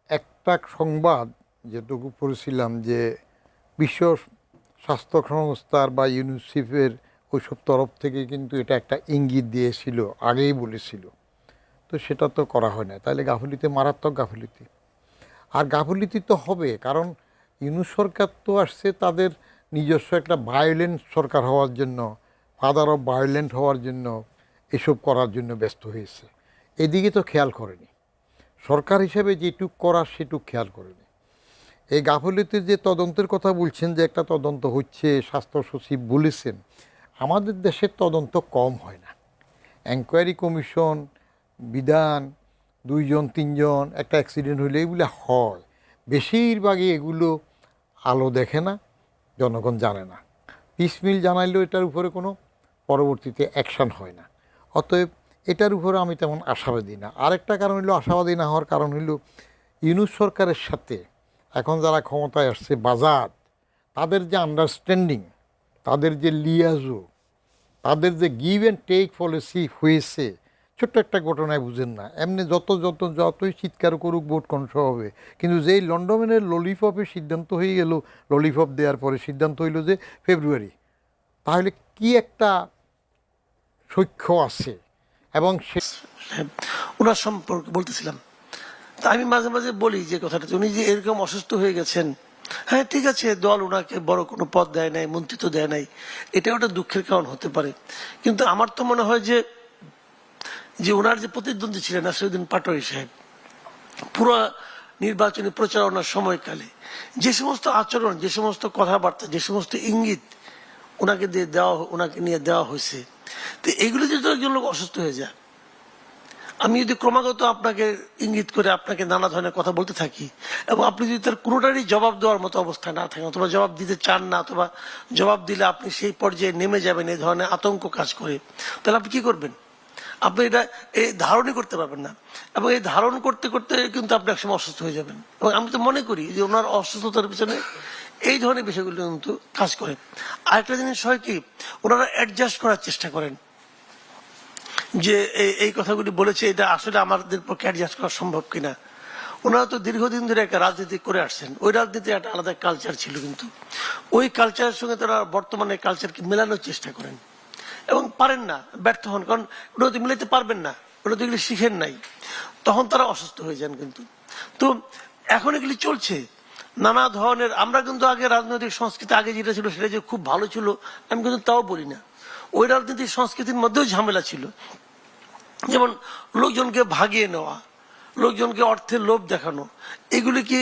একটা সংবাদ যেটুকু পড়েছিলাম যে বিশ্ব স্বাস্থ্য সংস্থার বা ইউনিসেফের ওইসব তরফ থেকে কিন্তু এটা একটা ইঙ্গিত দিয়েছিল, আগেই বলেছিল, তো সেটা তো করা হয় না। তাহলে গাফিলতি মারাত্মক গাফিলতি। আর গাফিলতি তো হবে, কারণ ইউনুস সরকার তো আসছে তাদের নিজস্ব একটা ভায়োলেন্ট সরকার হওয়ার জন্য, ফাদার অফ ভায়োলেন্ট হওয়ার জন্য, এসব করার জন্য ব্যস্ত হয়েছে। এদিকে তো খেয়াল করেনি সরকার হিসেবে, যেটুক করার সেটুক খেয়াল করেনি। এই গাফিলতির যে তদন্তের কথা বলছেন, যে একটা তদন্ত হচ্ছে, স্বাস্থ্য সচিব বলেছেন, আমাদের দেশের তদন্ত কম হয় না। এনকোয়ারি কমিশন, বিধান, 2 জন 3 জন একটা অ্যাক্সিডেন্ট হলে এগুলো হয়, বেশিরভাগই এগুলো আলো দেখে না, জনগণ জানে না। পিসমিল জানাইলেও এটার উপরে কোনো পরবর্তীতে অ্যাকশান হয় না। অতএব এটার উপরে আমি তেমন আশাবাদী না। আরেকটা কারণ হলো, আশাবাদী না হওয়ার কারণ হলো, ইউনুস সরকারের সাথে এখন যারা ক্ষমতায় আসছে বাজার, তাদের যে আন্ডারস্ট্যান্ডিং, তাদের যে লিয়াজো, তাদের যে গিভ অ্যান্ড টেক পলিসি হয়েছে, ছোট্ট একটা ঘটনায় বুঝেন না, এমনি যতই চিৎকার করুক ভোট কনস হবে, কিন্তু যেই লন্ডনের ললিপপের সিদ্ধান্ত হয়ে গেল, ললিপপ দেওয়ার পরে সিদ্ধান্ত হইল যে ফেব্রুয়ারি, তাহলে কি একটা সখ্য আছে। এবং ওনার সম্পর্কে বলতেছিলাম, তা আমি মাঝে মাঝে বলি যে কথাটা, উনি যে এরকম অসুস্থ হয়ে গেছেন, হ্যাঁ ঠিক আছে, দল ওনাকে বড় কোনো পদ দেয় নাই, মন্ত্রিত্ব দেয় নাই, এটা ওটা দুঃখের কারণ হতে পারে। কিন্তু আমার তো মনে হয় যে ওনার যে প্রতিদ্বন্দ্বী ছিলেন নাসিরউদ্দিন পাটোয়ারী সাহেব, পুরো নির্বাচনী প্রচারণার সময়কালে যে সমস্ত আচরণ, যে সমস্ত কথাবার্তা, যে সমস্ত ইঙ্গিত ওনাকে নিয়ে দেওয়া হয়েছে, তো এগুলো যদি একজন লোক অসুস্থ হয়ে যায়, আমি যদি ক্রমাগত আপনাকে ইঙ্গিত করে আপনাকে নানা ধরনের কথা বলতে থাকি, এবং আপনি যদি তার কোনোটারই জবাব দেওয়ার মতো অবস্থায় না থাকেন, অথবা জবাব দিতে চান না, অথবা জবাব দিলে আপনি সেই পর্যায়ে নেমে যাবেন, এই ধরনের আতঙ্ক কাজ করে, তাহলে আপনি কি করবেন? আপনি এটা এই ধারণই করতে পারবেন না, এবং এই ধারণ করতে করতে কিন্তু আপনি একসময় অসুস্থ হয়ে যাবেন। এবং আমি তো মনে করি যে ওনার অসুস্থতার পিছনে এই ধরনের বিষয়গুলো কিন্তু কাজ করে। আরেকটা জিনিস হয় কি, ওনারা অ্যাডজাস্ট করার চেষ্টা করেন যে এই কথাগুলি বলেছে, এটা আসলে আমাদের পক্ষে অ্যাডজাস্ট করা সম্ভব কিনা। ওনারা তো দীর্ঘদিন ধরে একটা রাজনীতি করে আসছেন, ওই রাজনীতি একটা আলাদা কালচার ছিল, কিন্তু ওই কালচারের সঙ্গে তারা বর্তমানে কালচারকে মেলানোর চেষ্টা করেন এবং পারেন না, ব্যর্থ হন, কারণ ওরা তো মিলাইতে পারবেন না, ওরা তো এগুলি শিখেন নাই, তখন তারা অসুস্থ হয়ে যান। কিন্তু তো এখন এগুলি চলছে নানা ধরনের। আমরা কিন্তু আগে রাজনৈতিক সংস্কৃতি আগে যেটা ছিল সেটা যে খুব ভালো ছিল আমি কিন্তু তাও বলি না, ওই রাজনৈতিক সংস্কৃতির মধ্যেও ঝামেলা ছিল। যেমন লোকজনকে ভাগিয়ে নেওয়া, লোকজনকে অর্থের লোভ দেখানো, এগুলি কি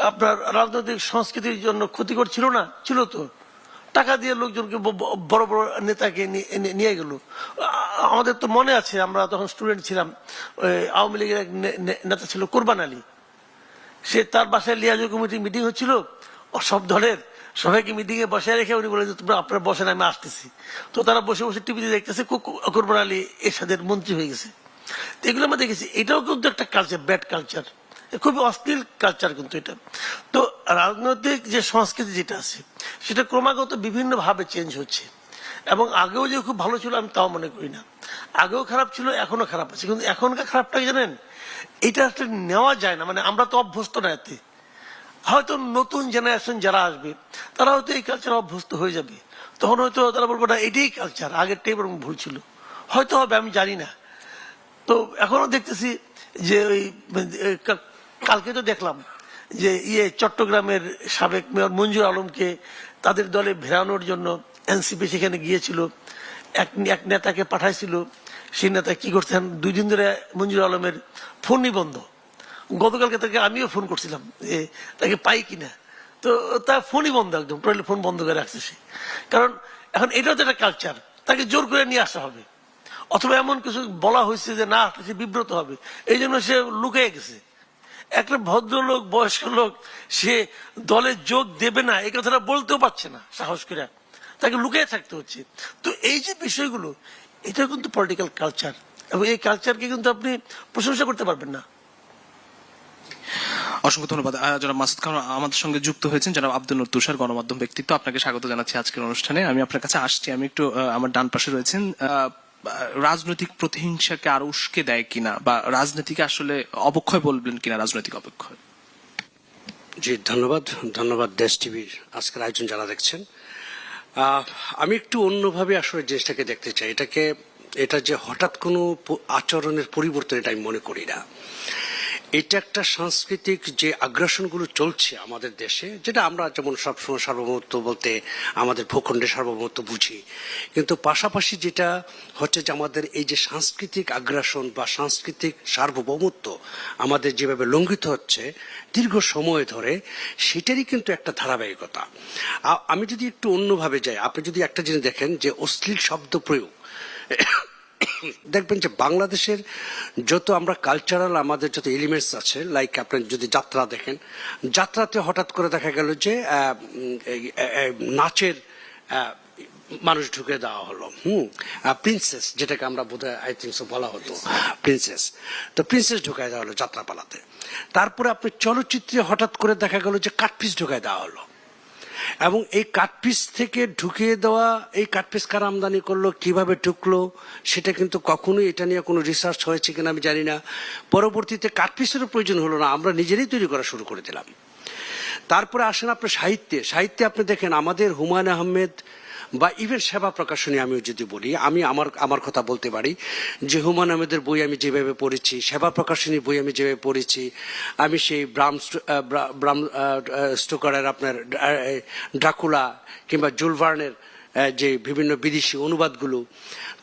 আপনার রাজনৈতিক সংস্কৃতির জন্য ক্ষতিকর ছিল না? ছিল তো। টাকা দিয়ে লোকজনকে বড় বড় নেতাকে নিয়ে গেল। আমাদের তো মনে আছে, আমরা তখন স্টুডেন্ট ছিলাম, আওয়ামী লীগের এক নেতা ছিল কোরবান আলী, সে তার বাসায় লিয়াজো কমিটি মিটিং হচ্ছিল, সব দলের সবাইকে মিটিং এ বসে রেখে উনি বলে যে তোমরা আপনারা বসেন, আমি আসতেছি। তো তারা বসে বসে টিভিতে দেখতেছে কোরবান আলী এরশাদের মন্ত্রী হয়ে গেছে। তো এগুলো আমরা দেখেছি, এটাও কিন্তু একটা কালচার, ব্যাড কালচার, খুবই অশ্লীল কালচার কিন্তু এটা। তো রাজনৈতিক যে সংস্কৃতি যেটা আছে সেটা ক্রমাগত বিভিন্ন ভাবে চেঞ্জ হচ্ছে, এবং আগেও যে খুব ভালো ছিল আমি তাও মনে করি না, আগেও খারাপ ছিল, এখনো খারাপ আছে। কিন্তু এখনকার খারাপটা জানেন, এটা আসলে নেওয়া যায় না, মানে আমরা তো অভ্যস্ত না এতে। হয়তো নতুন জেনারেশন যারা আসবে তারা হয়তো এই কালচার অভ্যস্ত হয়ে যাবে, তখন হয়তো তারা বলবো না এটাই কালচার, আগেরটাই বরং ভুল ছিল, হয়তো হবে, আমি জানি না। তো এখনো দেখতেছি যে ওই কালকে তো দেখলাম যে চট্টগ্রামের সাবেক মেয়র মঞ্জুর আলমকে তাদের দলে ভেড়ানোর জন্য এনসিপি সেখানে গিয়েছিল, এক নেতাকে পাঠাইছিল, সেই নেতা কি করছেন, 2 দিন ধরে মঞ্জুর আলমের ফোনই বন্ধ, গতকালকে তাকে আমিও ফোন করছিলাম যে তাকে পাই কিনা, তো তার ফোনই বন্ধ, একদম টোটালি ফোন বন্ধ করে রাখছে সে। কারণ এখন এটাও তো একটা কালচার, তাকে জোর করে নিয়ে আসা হবে, অথবা এমন কিছু বলা হয়েছে যে না সে বিব্রত হবে, এই জন্য সে লুকিয়ে গেছে। একটা ভদ্রলোক, বয়স্ক লোক, সে দলে যোগ দেবে না এই কথাটা বলতেও পারছে না সাহস করে, তাকে লুকিয়ে থাকতে হচ্ছে। তো এই যে বিষয়গুলো, এটা কিন্তু পলিটিক্যাল কালচার, এবং এই কালচারকে কিন্তু আপনি প্রশংসা করতে পারবেন না। অসংখ্য ধন্যবাদ। যারা মাসুদ খান আমাদের সঙ্গে যুক্ত হয়েছেন, যারা আব্দুল নূর তুষার, গণমাধ্যম ব্যক্তিত্ব, আপনাকে স্বাগত জানাচ্ছি আজকের অনুষ্ঠানে। আমি আপনার কাছে আসছি, আমি একটু আমার ডান পাশে রয়েছেন, রাজনৈতিক প্রতিহিংসাকে আরো উস্কে দেয় কিনা, বা রাজনীতিকে আসলে অবক্ষয় বলবেন কিনা, রাজনৈতিক অবক্ষয়? জি, ধন্যবাদ দেশ টিভির আজকের আয়োজন যারা দেখছেন। আমি একটু অন্যভাবে আসলে জিনিসটাকে দেখতে চাই। এটা যে হঠাৎ কোনো আচরণের পরিবর্তন, এটা আমি মনে করি না। এটা একটা সাংস্কৃতিক যে আগ্রাসনগুলো চলছে আমাদের দেশে, যেটা আমরা যেমন সবসময় সার্বভৌমত্ব বলতে আমাদের ভূখণ্ডের সার্বভৌমত্ব বুঝি, কিন্তু পাশাপাশি যেটা হচ্ছে যে আমাদের এই যে সাংস্কৃতিক আগ্রাসন বা সাংস্কৃতিক সার্বভৌমত্ব আমাদের যেভাবে লঙ্ঘিত হচ্ছে দীর্ঘ সময় ধরে, সেটারই কিন্তু একটা ধারাবাহিকতা। আমি যদি একটু অন্যভাবে যাই, আপনি যদি একটা জিনিস দেখেন যে অশ্লীল শব্দ প্রয়োগ, দেখবেন যে বাংলাদেশের যত আমরা কালচারাল আমাদের যত এলিমেন্টস আছে, লাইক আপনি যদি যাত্রা দেখেন, যাত্রাতে হঠাৎ করে দেখা গেল যে নাচের মানুষ ঢুকে দেওয়া হলো, প্রিন্সেস, যেটাকে আমরা বোধহয় আই থিঙ্ক সো বলা হতো প্রিন্সেস, তো প্রিন্সেস ঢুকায় দেওয়া হলো যাত্রাপালাতে। তারপরে আপনি চলচ্চিত্রে হঠাৎ করে দেখা গেল যে কাটপিস ঢুকায় দেওয়া হলো, এবং এই কাটপিস থেকে ঢুকিয়ে দেওয়া, এই কাটপিস কারা আমদানি করলো, কিভাবে ঢুকলো, সেটা কিন্তু কখনোই এটা নিয়ে কোনো রিসার্চ হয়েছে কিনা আমি জানি না। পরবর্তীতে কাটপিসেরও প্রয়োজন হলো না, আমরা নিজেরাই তৈরি করা শুরু করে দিলাম। তারপরে আসেন আপনার সাহিত্যে আপনি দেখেন আমাদের হুমায়ুন আহমেদ বা ইভেন সেবা প্রকাশনী, আমিও যদি বলি, আমি আমার কথা বলতে পারি যে হুমায়ুন আহমেদের বই আমি যেভাবে পড়েছি, সেবা প্রকাশনীর বই আমি যেভাবে পড়েছি, আমি সেই ব্রাম স্টোকারের আপনার ড্রাকুলা কিংবা জুল ভার্নের যে বিভিন্ন বিদেশি অনুবাদগুলো,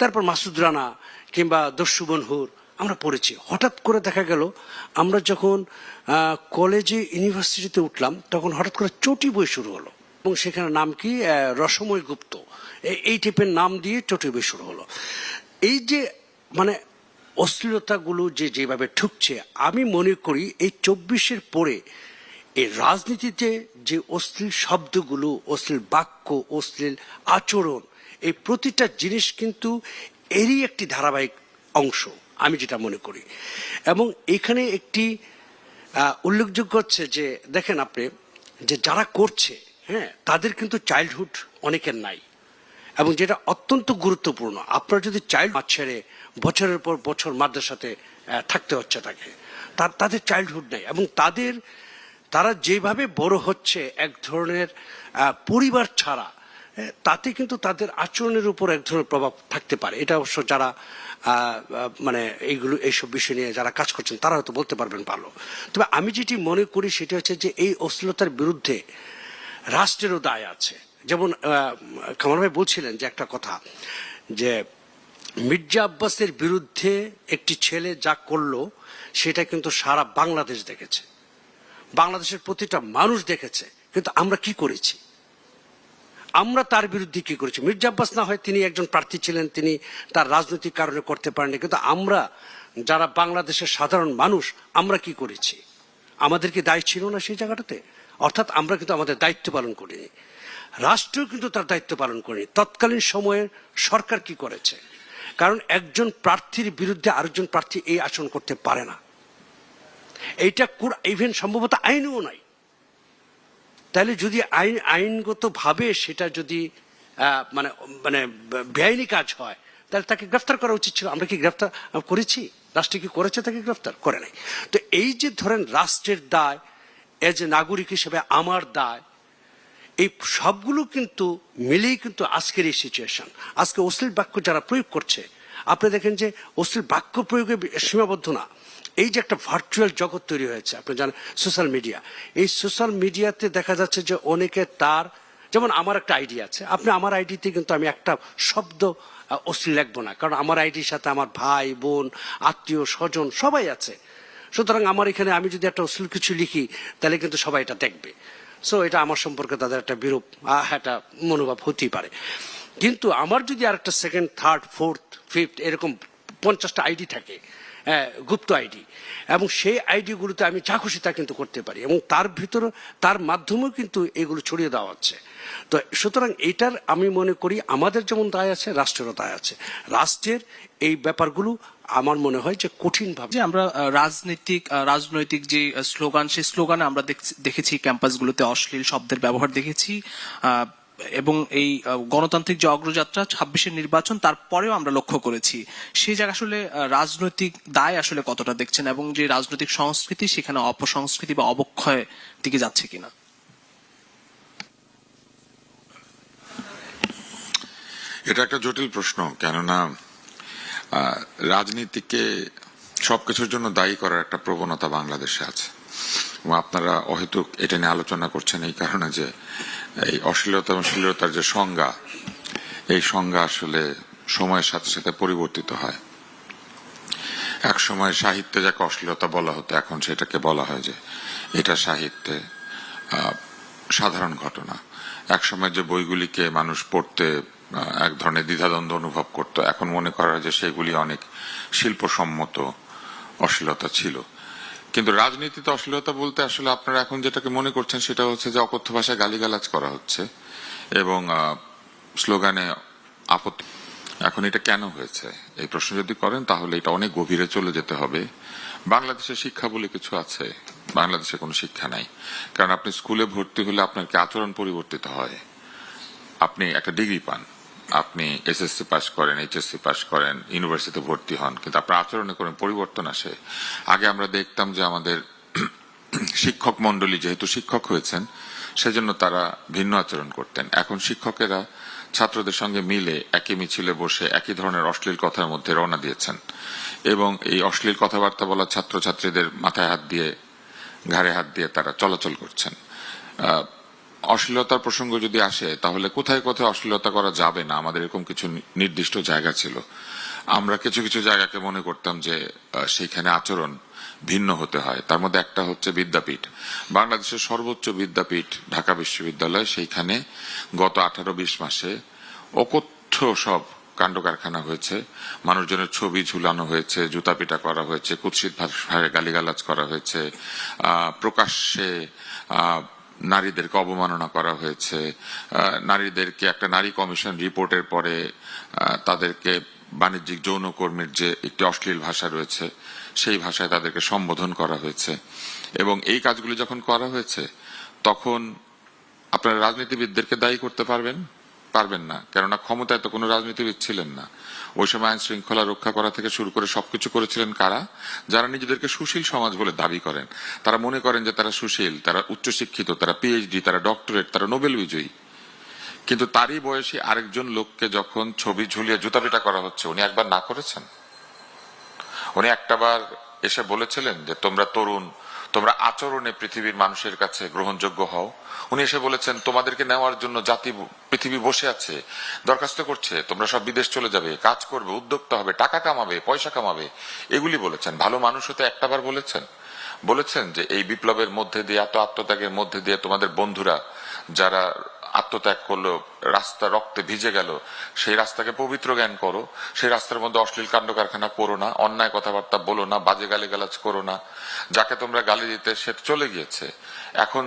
তারপর মাসুদ রানা কিংবা দস্যু বনহুর আমরা পড়েছি। হঠাৎ করে দেখা গেল আমরা যখন কলেজে ইউনিভার্সিটিতে উঠলাম, তখন হঠাৎ করে চটি বই শুরু হলো, এবং সেখানে নাম কি রসময় গুপ্ত, এই টাইপের নাম দিয়ে চটি বই শুরু হলো। এই যে মানে অশ্লীলতাগুলো যেভাবে ঠুকছে, আমি মনে করি এই 24-এর পরে এই রাজনীতিতে যে অশ্লীল শব্দগুলো, অশ্লীল বাক্য, অশ্লীল আচরণ, এই প্রতিটা জিনিস কিন্তু এরই একটি ধারাবাহিক অংশ, আমি যেটা মনে করি। এবং এখানে একটি উল্লেখযোগ্য হচ্ছে যে দেখেন আপনি যে যারা করছে, তাদের কিন্তু চাইল্ডহুড অনেকের নাই, এবং যেটা অত্যন্ত গুরুত্বপূর্ণ। আপনার যদি চাইল্ড ছেড়ে বছরের পর বছর মাদ্রাসাতে থাকতে হচ্ছে তাকে, তাদের চাইল্ডহুড নেই, এবং তারা যেভাবে বড় হচ্ছে এক ধরনের পরিবার ছাড়া, তাতে কিন্তু তাদের আচরণের উপর এক ধরনের প্রভাব থাকতে পারে। এটা অবশ্য যারা মানে এইসব বিষয় নিয়ে যারা কাজ করছেন তারা হয়তো বলতে পারবেন ভালো। তবে আমি যেটি মনে করি সেটা হচ্ছে যে এই অশ্লীলতার বিরুদ্ধে রাষ্ট্রেরও দায় আছে। যেমন কামাল ভাই বলছিলেন যে একটা কথা, যে মির্জা আব্বাসের বিরুদ্ধে একটি ছেলে যা করলো সেটা কিন্তু সারা বাংলাদেশ দেখেছে, বাংলাদেশের প্রতিটা মানুষ দেখেছে, কিন্তু আমরা কি করেছি? আমরা তার বিরুদ্ধে কি করেছি? মির্জা আব্বাস না হয় তিনি একজন প্রার্থী ছিলেন, তিনি তার রাজনৈতিক কারণে করতে পারেননি, কিন্তু আমরা যারা বাংলাদেশের সাধারণ মানুষ, আমরা কি করেছি? আমাদের কি দায় ছিল না সেই জায়গাটাতে? অর্থাৎ আমরা কিন্তু আমাদের দায়িত্ব পালন করিনি, রাষ্ট্র কিন্তু তার দায়িত্ব পালন করেনি। তৎকালীন সময়ে সরকার কি করেছে? কারণ একজন প্রার্থীর বিরুদ্ধে আরেকজন প্রার্থী এই আচরণ করতে পারে না, এইটা ইভেন সম্ভবত আইনেও নাই। তাহলে যদি আইনগতভাবে সেটা যদি মানে মানে বেআইনি কাজ হয়, তাহলে তাকে গ্রেফতার করা উচিত ছিল। আমরা কি গ্রেফতার করেছি? রাষ্ট্র কি করেছে তাকে গ্রেফতার? করে নাই। তো এই যে ধরেন রাষ্ট্রের দায়, এজ এ নাগরিক হিসেবে আমার দায়, এই সবগুলো কিন্তু মিলেই কিন্তু আজকের এই সিচুয়েশন। আজকে অশ্লীল বাক্য যারা প্রয়োগ করছে, আপনি দেখেন যে অশ্লীল বাক্য প্রয়োগে সীমাবদ্ধ না, এই যে একটা ভার্চুয়াল জগৎ তৈরি হয়েছে, আপনি জানেন সোশ্যাল মিডিয়া, এই সোশ্যাল মিডিয়াতে দেখা যাচ্ছে যে অনেকে তার, যেমন আমার একটা আইডি আছে, আপনি আমার আইডিতে কিন্তু আমি একটা শব্দ অশ্লীল লিখবো না, কারণ আমার আইডির সাথে আমার ভাই বোন আত্মীয় স্বজন সবাই আছে, সুতরাং আমার এখানে আমি যদি একটা অশ্লীল কিছু লিখি তাহলে কিন্তু সবাই এটা দেখবে। সো এটা আমার সম্পর্কে তাদের একটা বিরূপ একটা মনোভাব হতেই পারে। কিন্তু আমার যদি আর একটা সেকেন্ড, থার্ড, ফোর্থ, ফিফথ এরকম 50টা আইডি থাকে, গুপ্ত আইডি, এবং সেই আইডিগুলোতে আমি যা খুশি তা কিন্তু করতে পারি, এবং তার ভিতরে তার মাধ্যমেও কিন্তু এগুলো ছড়িয়ে দেওয়া হচ্ছে। তো সুতরাং এটার আমি মনে করি আমাদের যেমন দায় আছে, রাষ্ট্রেরও দায় আছে। রাষ্ট্রের এই ব্যাপারগুলো আমার মনে হয় যে কঠিনভাবে, যে আমরা রাজনৈতিক যে স্লোগান, সেই স্লোগানে আমরা দেখেছি ক্যাম্পাসগুলোতে অশ্লীল শব্দের ব্যবহার দেখেছি, এবং এই গণতান্ত্রিক যে অগ্রযাত্রা 26-এর নির্বাচন তারপরেও আমরা লক্ষ্য করেছি। সেই জায়গা আসলে রাজনৈতিক দায় আসলে কতটা দেখছেন, এবং যে রাজনৈতিক সংস্কৃতি সেখানে অপসংস্কৃতি বা অবক্ষয় দিকে যাচ্ছে কিনা? এটা একটা জটিল প্রশ্ন, কেননা রাজনীতিকে সবকিছুর জন্য দায়ী করার একটা প্রবণতা বাংলাদেশে আছে, এবং আপনারা অহেতুক এটা নিয়ে আলোচনা করছেন এই কারণে যে এই অশ্লীলতা এবং শ্লীলতার যে সংজ্ঞা, এই সংজ্ঞা আসলে সময়ের সাথে সাথে পরিবর্তিত হয়। এক সময় সাহিত্যে যাকে অশ্লীলতা বলা হতো, এখন সেটাকে বলা হয় যে এটা সাহিত্যে সাধারণ ঘটনা। এক সময় যে বইগুলিকে মানুষ পড়তে এক ধরনের দ্বিধাদ্বন্দ্ব অনুভব করত, এখন মনে করা হয় যে সেগুলি অনেক শিল্পসম্মত অশ্লীলতা ছিল। কিন্তু রাজনীতিতে অশ্লীলতা বলতে আসলে আপনারা এখন যেটাকে মনে করছেন সেটা হচ্ছে যে অকথ্য ভাষায় গালিগালাজ করা হচ্ছে এবং স্লোগানে আপত্তি। এখন এটা কেন হয়েছে এই প্রশ্ন যদি করেন তাহলে এটা অনেক গভীরে চলে যেতে হবে। বাংলাদেশে শিক্ষা বলে কিছু আছে? বাংলাদেশে কোনো শিক্ষা নাই। কারণ আপনি স্কুলে ভর্তি হলে আপনার কি আচরণ পরিবর্তিত হয়? আপনি একটা ডিগ্রি পান, আপনি এসএসসি পাস করেন, এইচএসসি পাস করেন, ইউনিভার্সিটিতে ভর্তি হন, কিন্তু আপনার আচরণে কোনো পরিবর্তন আসে? আগে আমরা দেখতাম যে আমাদের শিক্ষক মন্ডলী যেহেতু শিক্ষক হয়েছেন সেজন্য তারা ভিন্ন আচরণ করতেন। এখন শিক্ষকেরা ছাত্রদের সঙ্গে মিলে একই মিছিলে বসে একই ধরনের অশ্লীল কথার মধ্যে রওনা দিয়েছেন, এবং এই অশ্লীল কথাবার্তা বলা ছাত্রছাত্রীদের মাথায় হাত দিয়ে, ঘাড়ে হাত দিয়ে তারা চলাচল করছেন। অশ্লীলতার প্রসঙ্গ যদি আসে তাহলে কোথায় কোথায় অশ্লীলতা করা যাবে না, আমাদের এরকম কিছু নির্দিষ্ট জায়গা ছিল। আমরা কিছু কিছু জায়গাকে মনে করতাম যে সেখানে আচরণ ভিন্ন হতে হয়। তার মধ্যে একটা হচ্ছে বিদ্যাপীঠ। বাংলাদেশের সর্বোচ্চ বিদ্যাপীঠ ঢাকা বিশ্ববিদ্যালয়, সেইখানে গত 18-20 মাসে অকথ্য সব কাণ্ড কারখানা হয়েছে। মানুষজনের ছবি ঝুলানো হয়েছে, জুতা পিটা করা হয়েছে, কুৎসিত ভাষায় গালিগালাজ করা হয়েছে, প্রকাশ্যে নারীদেরকে অবমাননা করা হয়েছে, নারীদেরকে একটা নারী কমিশন রিপোর্টের পরে তাদেরকে বাণিজ্যিক যৌনকর্মীর যে একটি অশ্লীল ভাষা রয়েছে সেই ভাষায় তাদেরকে সম্বোধন করা হয়েছে। এবং এই কাজগুলি যখন করা হয়েছে তখন আপনারা রাজনীতিবিদদেরকে দায়ী করতে পারবেন না, কেননা ক্ষমতায় তো কোনো রাজনীতিবিদ ছিলেন না। ওই সময় আইন শৃঙ্খলা রক্ষা করা থেকে শুরু করে সবকিছু করেছিলেন কারা? যারা নিজেদেরকে সুশীল সমাজ বলে দাবি করেন। তারা মনে করেন যে তারা সুশীল, তারা উচ্চশিক্ষিত, তারা পিএইচডি, তারা ডক্টরেট, তারা নোবেল বিজয়ী। কিন্তু তারই বয়সী আরেকজন লোককে যখন ছবি ঝুলিয়ে জুতাপিটা করা হচ্ছে, উনি একবার না করেছেন? উনি একটাবার এসে বলেছিলেন যে তোমরা তরুণ, তোমরা আচরণে পৃথিবীর মানুষের কাছে গ্রহণযোগ্য হও? উনি এসে বলেছেন তোমাদেরকে নেওয়ার জন্য পৃথিবী বসে আছে, দরখাস্ত করছে, তোমরা সব বিদেশ চলে যাবে, কাজ করবে, উদ্যোক্তা হবে, টাকা কামাবে, পয়সা কামাবে, এগুলি বলেছেন। ভালো মানুষ হতে একটাবার বলেছেন যে এই বিপ্লবের মধ্যে দিয়ে, এত আত্মত্যাগের মধ্যে দিয়ে তোমাদের বন্ধুরা যারা আত্মত্যাগ করলো, রাস্তা রক্তে ভিজে গেল, সেই রাস্তাকে পবিত্র জ্ঞান করো, সেই রাস্তার মধ্যে অশ্লীল কাণ্ড কারখানা করো না, অন্যায় কথাবার্তা বলো না, বাজে গালিগালাজ করো না। যাকে তোমরা গালি দিতে সে চলে গিয়েছে, এখন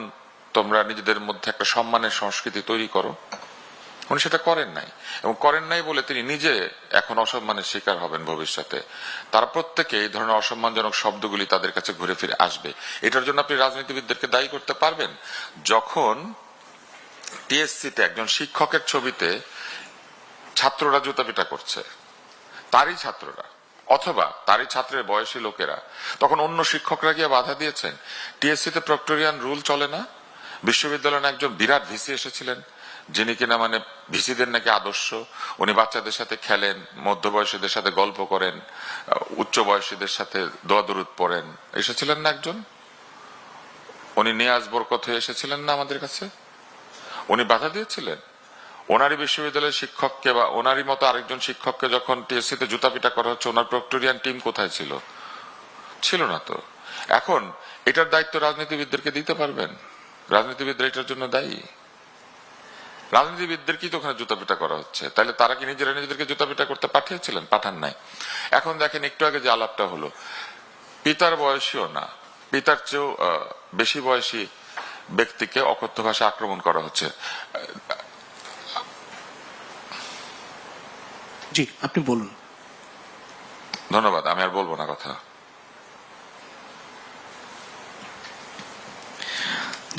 তোমরা নিজেদের মধ্যে একটা সম্মানের সংস্কৃতি তৈরি করো। উনি সেটা করেন নাই, এবং করেন নাই বলে তিনি নিজে এখন অসম্মানের শিকার হবেন ভবিষ্যতে। তারা প্রত্যেকে এই ধরনের অসম্মানজনক শব্দগুলি তাদের কাছে ঘুরে ফিরে আসবে। এটার জন্য আপনি রাজনীতিবিদদেরকে দায়ী করতে পারবেন? যখন টিএসসিতে একজন শিক্ষকের ছবিতে ছাত্ররা জুতাপিটা করছে, তারই ছাত্ররা অথবা তারই ছাত্রের বয়সী লোকেরা, তখন অন্য শিক্ষকরা গিয়ে বাধা দিয়েছেন। টিএসসিতে প্রক্টোরিয়ান রুল চলে না? বিশ্ববিদ্যালয়ে একজন বিরাট ভিসি এসেছিলেন, যিনি কিনা মানে ভিসিদের নাকি আদর্শ। উনি বাচ্চাদের সাথে খেলেন, মধ্যবয়সীদের সাথে গল্প করেন, উচ্চ বয়সীদের সাথে দোয়া দরুদ পড়েন। এসেছিলেন না একজন? উনি নিয়াজ বরকত হয়ে এসেছিলেন না আমাদের কাছে? উনি বাধা দিয়েছিলেন। ওনারই বিশ্ববিদ্যালয়ের শিক্ষককে বা ওনারই মতো আরেকজন শিক্ষককে যখন টিএসসিতে জুতাপিটা করা হচ্ছে, ওনার প্রক্টোরিয়ান টিম কোথায় ছিল? ছিল না তো। এখন এটার দায়িত্ব রাজনীতিবিদদেরকে দিতে পারবেন? রাজনীতিবিদরা এটার জন্য দায়ী? রাজনীতিবিদদের কি তো ওখানে জুতাপিটা করা হচ্ছে? তাহলে তারা কি নিজেরা নিজেদেরকে জুতাপিটা করতে পাঠিয়েছিলেন? পাঠান নাই। এখন দেখেন, একটু আগে যে আলাপটা হলো, পিতার বয়সীও না, পিতার চেয়েও বেশি বয়সী ব্যক্তিকে অকথ্য ভাষা আক্রমণ করা হচ্ছে। জি, আপনি বলুন। ধন্যবাদ, আমি আর বলবো না কথা।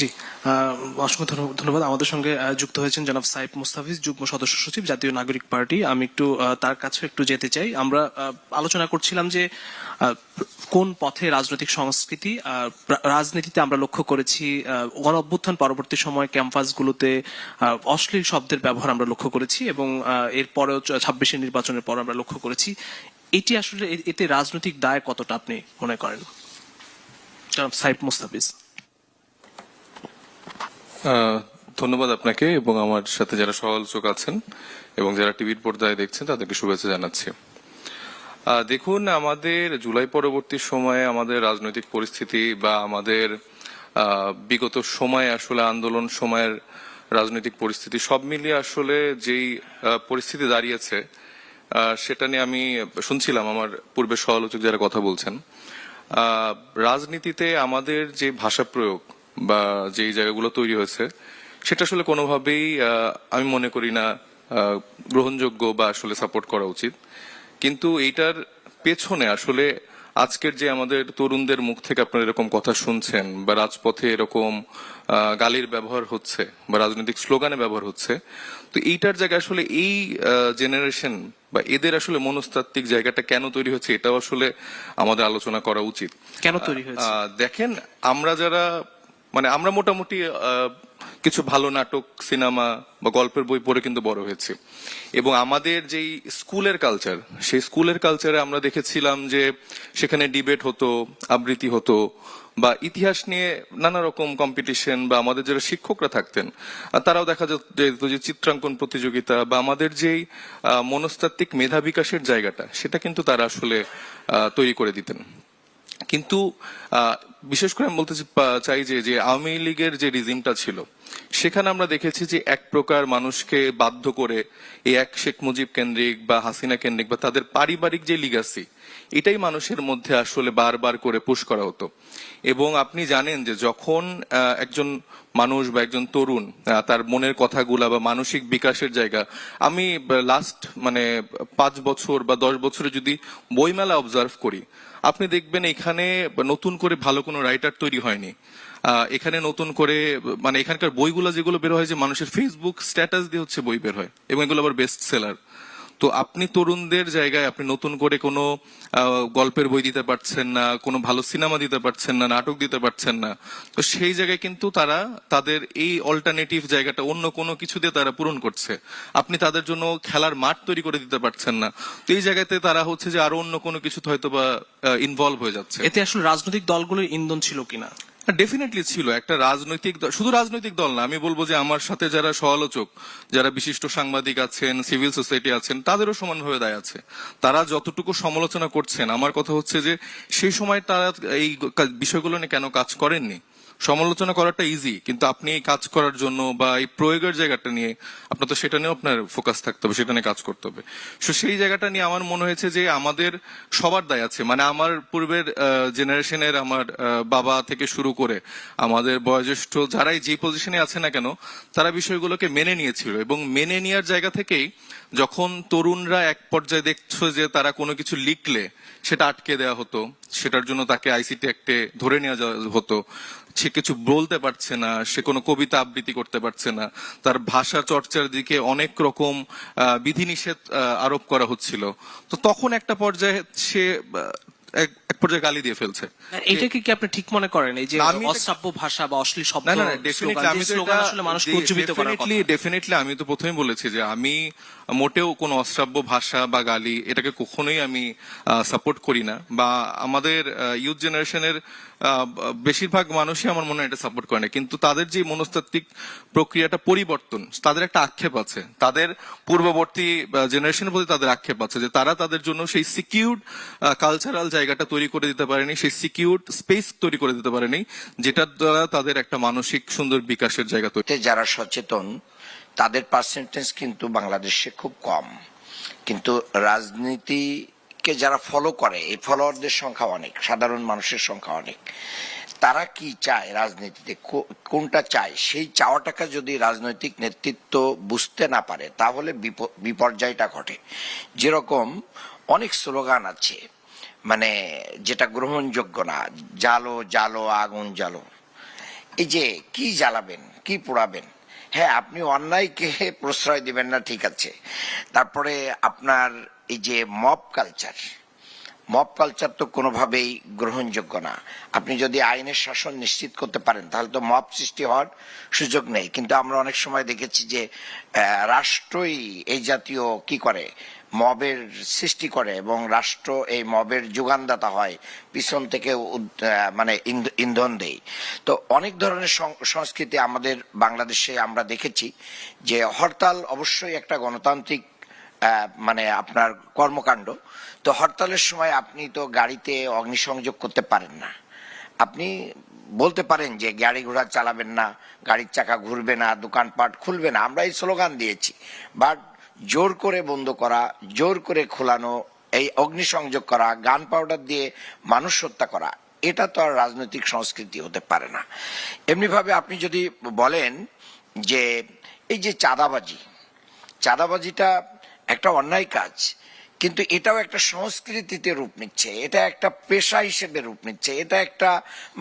জি, অসংখ্য ধন্যবাদ। আমাদের সঙ্গে যুক্ত হয়েছেন জনাব সাইফ মুস্তাফিজ, যুগ্ম সদস্য সচিব, জাতীয় নাগরিক পার্টি। আমি একটু তার কাছে একটু যেতে চাই। আমরা আলোচনা করছিলাম যে কোন পথে রাজনৈতিক সংস্কৃতি, রাজনীতিতে আমরা লক্ষ্য করেছি গণ অভ্যুত্থান পরবর্তী সময় ক্যাম্পাসগুলোতে অশ্লীল শব্দের ব্যবহার আমরা লক্ষ্য করেছি, এবং এরপরেও 26 নির্বাচনের পর আমরা লক্ষ্য করেছি। এটি আসলে এতে রাজনৈতিক দায় কতটা আপনি মনে করেন, জনাব সাইফ মুস্তাফিজ? ধন্যবাদ আপনাকে এবং আমার সাথে যারা সহালোচক আছেন এবং যারা টিভির পর্দায় দেখছেন তাদেরকে শুভেচ্ছা জানাচ্ছি। দেখুন, আমাদের জুলাই পরবর্তী সময়ে আমাদের রাজনৈতিক পরিস্থিতি বা আমাদের বিগত সময়ে আসলে আন্দোলন সময়ের রাজনৈতিক পরিস্থিতি সব মিলিয়ে আসলে যেই পরিস্থিতি দাঁড়িয়েছে সেটা নিয়ে আমি শুনছিলাম আমার পূর্বের সহালোচক যারা কথা বলছেন। রাজনীতিতে আমাদের যে ভাষা প্রয়োগ বা যেই জায়গাগুলো তৈরি হয়েছে সেটা আসলে কোনোভাবেই আমি মনে করি না গ্রহণযোগ্য বা আসলে সাপোর্ট করা উচিত। কিন্তু এইটার পেছনে আসলে আজকের যে আমাদের তরুণদের মুখ থেকে আপনারা এরকম কথা শুনছেন বা রাজপথে এরকম গালির ব্যবহার হচ্ছে বা রাজনৈতিক স্লোগানে ব্যবহার হচ্ছে, তো এইটার জায়গায় আসলে এই জেনারেশন বা এদের আসলে মনস্তাত্ত্বিক জায়গাটা কেন তৈরি হচ্ছে এটাও আসলে আমাদের আলোচনা করা উচিত। কেন তৈরি হয়েছে? দেখেন, আমরা যারা আমরা মোটামুটি কিছু ভালো নাটক, সিনেমা বা গল্পের বই পড়ে কিন্তু বড় হয়েছে, এবং আমাদের যেই স্কুলের কালচার, সেই স্কুলের কালচারে আমরা দেখেছিলাম যে সেখানে ডিবেট হতো, আবৃত্তি হতো বা ইতিহাস নিয়ে নানা রকম কম্পিটিশন, বা আমাদের যারা শিক্ষকরা থাকতেন তারাও দেখা যেত যে চিত্রাঙ্কন প্রতিযোগিতা বা আমাদের যেই মনস্তাত্ত্বিক মেধা বিকাশের জায়গাটা সেটা কিন্তু তারা আসলে তৈরি করে দিতেন। কিন্তু বিশেষ করে আমি বলতে চাই যে আওয়ামী লীগের যে রিজিমটা ছিল সেখানে আমরা দেখেছি যে এক প্রকার মানুষকে বাধ্য করে এই এক শেখ মুজিব কেন্দ্রিক বা হাসিনা কেন্দ্রিক বা তাদের পারিবারিক যে লিগাসি, এটাই মানুষের মধ্যে আসলে বারবার করে পুশ করা হতো। এবং আপনি জানেন যে যখন একজন মানুষ বা একজন তরুণ তার মনের কথাগুলা বা মানসিক বিকাশের জায়গা, আমি লাস্ট 5 বছর বা 10 বছরে যদি বইমেলা অবজার্ভ করি, আপনি দেখবেন এখানে নতুন করে ভালো কোনো রাইটার তৈরি হয়নি। এখানে নতুন করে এখানকার বইগুলো যেগুলো বের হয় যে মানুষের ফেসবুক স্ট্যাটাস দিয়ে হচ্ছে বই বের হয়, এবং এগুলো আবার বেস্ট সেলার। তো আপনি তরুণদের জায়গায় আপনি নতুন করে কোনো গল্পের বই দিতে পারছেন না, কোনো ভালো সিনেমা দিতে পারছেন না, নাটক দিতে পারছেন না। তো সেই জায়গায় কিন্তু তারা তাদের এই অল্টারনেটিভ জায়গাটা অন্য কোনো কিছু দিয়ে তারা পূরণ করছে। আপনি তাদের জন্য খেলার মাঠ তৈরি করে দিতে পারছেন না। তো এই জায়গাতে তারা হচ্ছে যে আরো অন্য কোনো কিছু হয়তো বা ইনভলভ হয়ে যাচ্ছে। এতে আসলে রাজনৈতিক দলগুলোর ইন্ধন ছিল কিনা? ডেফিনেটলি ছিল। একটা রাজনৈতিক দল, শুধু রাজনৈতিক দল না, আমি বলবো যে আমার সাথে যারা সমালোচক, যারা বিশিষ্ট সাংবাদিক আছেন, সিভিল সোসাইটি আছেন, তাদেরও সমানভাবে দায় আছে। তারা যতটুকু সমালোচনা করছেন, আমার কথা হচ্ছে যে সেই সময় তারা এই বিষয়গুলো নিয়ে কেন কাজ করেননি। সমালোচনা করাটা ইজি, কিন্তু আপনি এই কাজ করার জন্য বা এই প্রয়োগের জায়গাটা নিয়ে আপনার তো সেটা নিয়ে আপনার ফোকাস থাকতে হবে, সেটা নিয়ে কাজ করতে হবে। তো সেই জায়গাটা নিয়ে আমার মনে হয়েছে যে আমাদের সবার দায় আছে। আমার পূর্বের জেনারেশনের, আমার বাবা থেকে শুরু করে আমাদের বয়োজ্যেষ্ঠ যারাই যে পজিশনে আছে না কেন, তারা বিষয়গুলোকে মেনে নিয়েছিল, এবং মেনে নেওয়ার জায়গা থেকেই যখন তরুণরা এক পর্যায়ে দেখছো যে তারা কোনো কিছু লিখলে সেটা আটকে দেওয়া হতো, সেটার জন্য তাকে আইসিটি অ্যাক্টে ধরে নেওয়া হতো, সে কিছু বলতে পারছে না, সে কোনো কবিতা আবৃত্তি করতে পারছে না, তার ভাষা চর্চার দিকে অনেক রকম বিধিনিষেধ আরোপ করা হচ্ছিল। তো তখন একটা পর্যায়ে সে এক পর্যায়ে গালি দিয়ে ফেলছে। এটাকে কি আপনি ঠিক মনে করেন, এই যে অশ্রাব্য ভাষা বা অশ্লীল শব্দ, আসলে মানুষকে উজ্জীবিত করার কথা? ডেফিনেটলি আমি তো প্রথমেই বলেছি যে আমি মোটেও কোনো অশ্রাব্য ভাষা বা গালি এটাকে কখনোই আমি সাপোর্ট করি না, বা আমাদের ইউথ জেনারেশনের বেশিরভাগ মানুষই আমার মনে হয় এটা সাপোর্ট করে না। কিন্তু তাদের যে মনস্তাত্ত্বিক প্রক্রিয়াটা পরিবর্তন, তাদের একটা আক্ষেপ আছে, তাদের পূর্ববর্তী জেনারেশনের প্রতি তাদের আক্ষেপ আছে যে তারা তাদের জন্য সেই সিকিউরড কালচারাল জায়গাটা তৈরি করে দিতে পারেনি, সেই সিকিউর স্পেস তৈরি করে দিতে পারেনি, যেটার দ্বারা তাদের একটা মানসিক সুন্দর বিকাশের জায়গা তৈরি। যারা সচেতন তাদের পার্সেন্টেজ কিন্তু বাংলাদেশে খুব কম, কিন্তু রাজনীতিকে যারা ফলো করে এই ফলোয়ারদের সংখ্যা অনেক, সাধারণ মানুষের সংখ্যা অনেক। তারা কি চায় রাজনীতিতে, কোনটা চায়, সেই চাওয়াটাকে যদি রাজনৈতিক নেতৃত্ব বুঝতে না পারে তাহলে বিপর্যয়টা ঘটে। যেরকম অনেক স্লোগান আছে মানে যেটা গ্রহণযোগ্য না, জ্বালো জ্বালো আগুন জ্বালো। এই যে কি জ্বালাবেন, কি পোড়াবেন? হ্যাঁ, আপনি অন্যায়কে প্রশ্রয় দিবেন না, ঠিক আছে। তারপরে আপনার এই যে মব কালচার তো কোনোভাবেই গ্রহণযোগ্য না। আপনি যদি আইনের শাসন নিশ্চিত করতে পারেন তাহলে তো মব সৃষ্টি হওয়ার সুযোগ নেই। কিন্তু আমরা অনেক সময় দেখেছি যে রাষ্ট্রই এই জাতীয় কি করে, মবের সৃষ্টি করে এবং রাষ্ট্র এই মবের যোগানদাতা হয়, পিছন থেকে মানে ইন্ধন দেয়। তো অনেক ধরনের সংস্কৃতি আমাদের বাংলাদেশে আমরা দেখেছি যে হরতাল অবশ্যই একটা গণতান্ত্রিক মানে আপনার কর্মকাণ্ড। তো হরতালের সময় আপনি তো গাড়িতে অগ্নিসংযোগ করতে পারেন না। আপনি বলতে পারেন যে গাড়ি ঘোড়া চালাবেন না, গাড়ির চাকা ঘুরবে না, দোকানপাট খুলবে না, আমরা এই স্লোগান দিয়েছি। বাট জোর করে বন্ধ করা, জোর করে খোলানো, এই অগ্নিসংযোগ করা, গান পাউডার দিয়ে মানুষ হত্যা করা, এটা তো আর রাজনৈতিক সংস্কৃতি হতে পারে না। এমনিভাবে আপনি যদি বলেন যে এই যে চাঁদাবাজিটা একটা অন্যায় কাজ, কিন্তু এটাও একটা সংস্কৃতিতে রূপ নিচ্ছে, এটা একটা পেশা হিসেবে রূপ নিচ্ছে, এটা একটা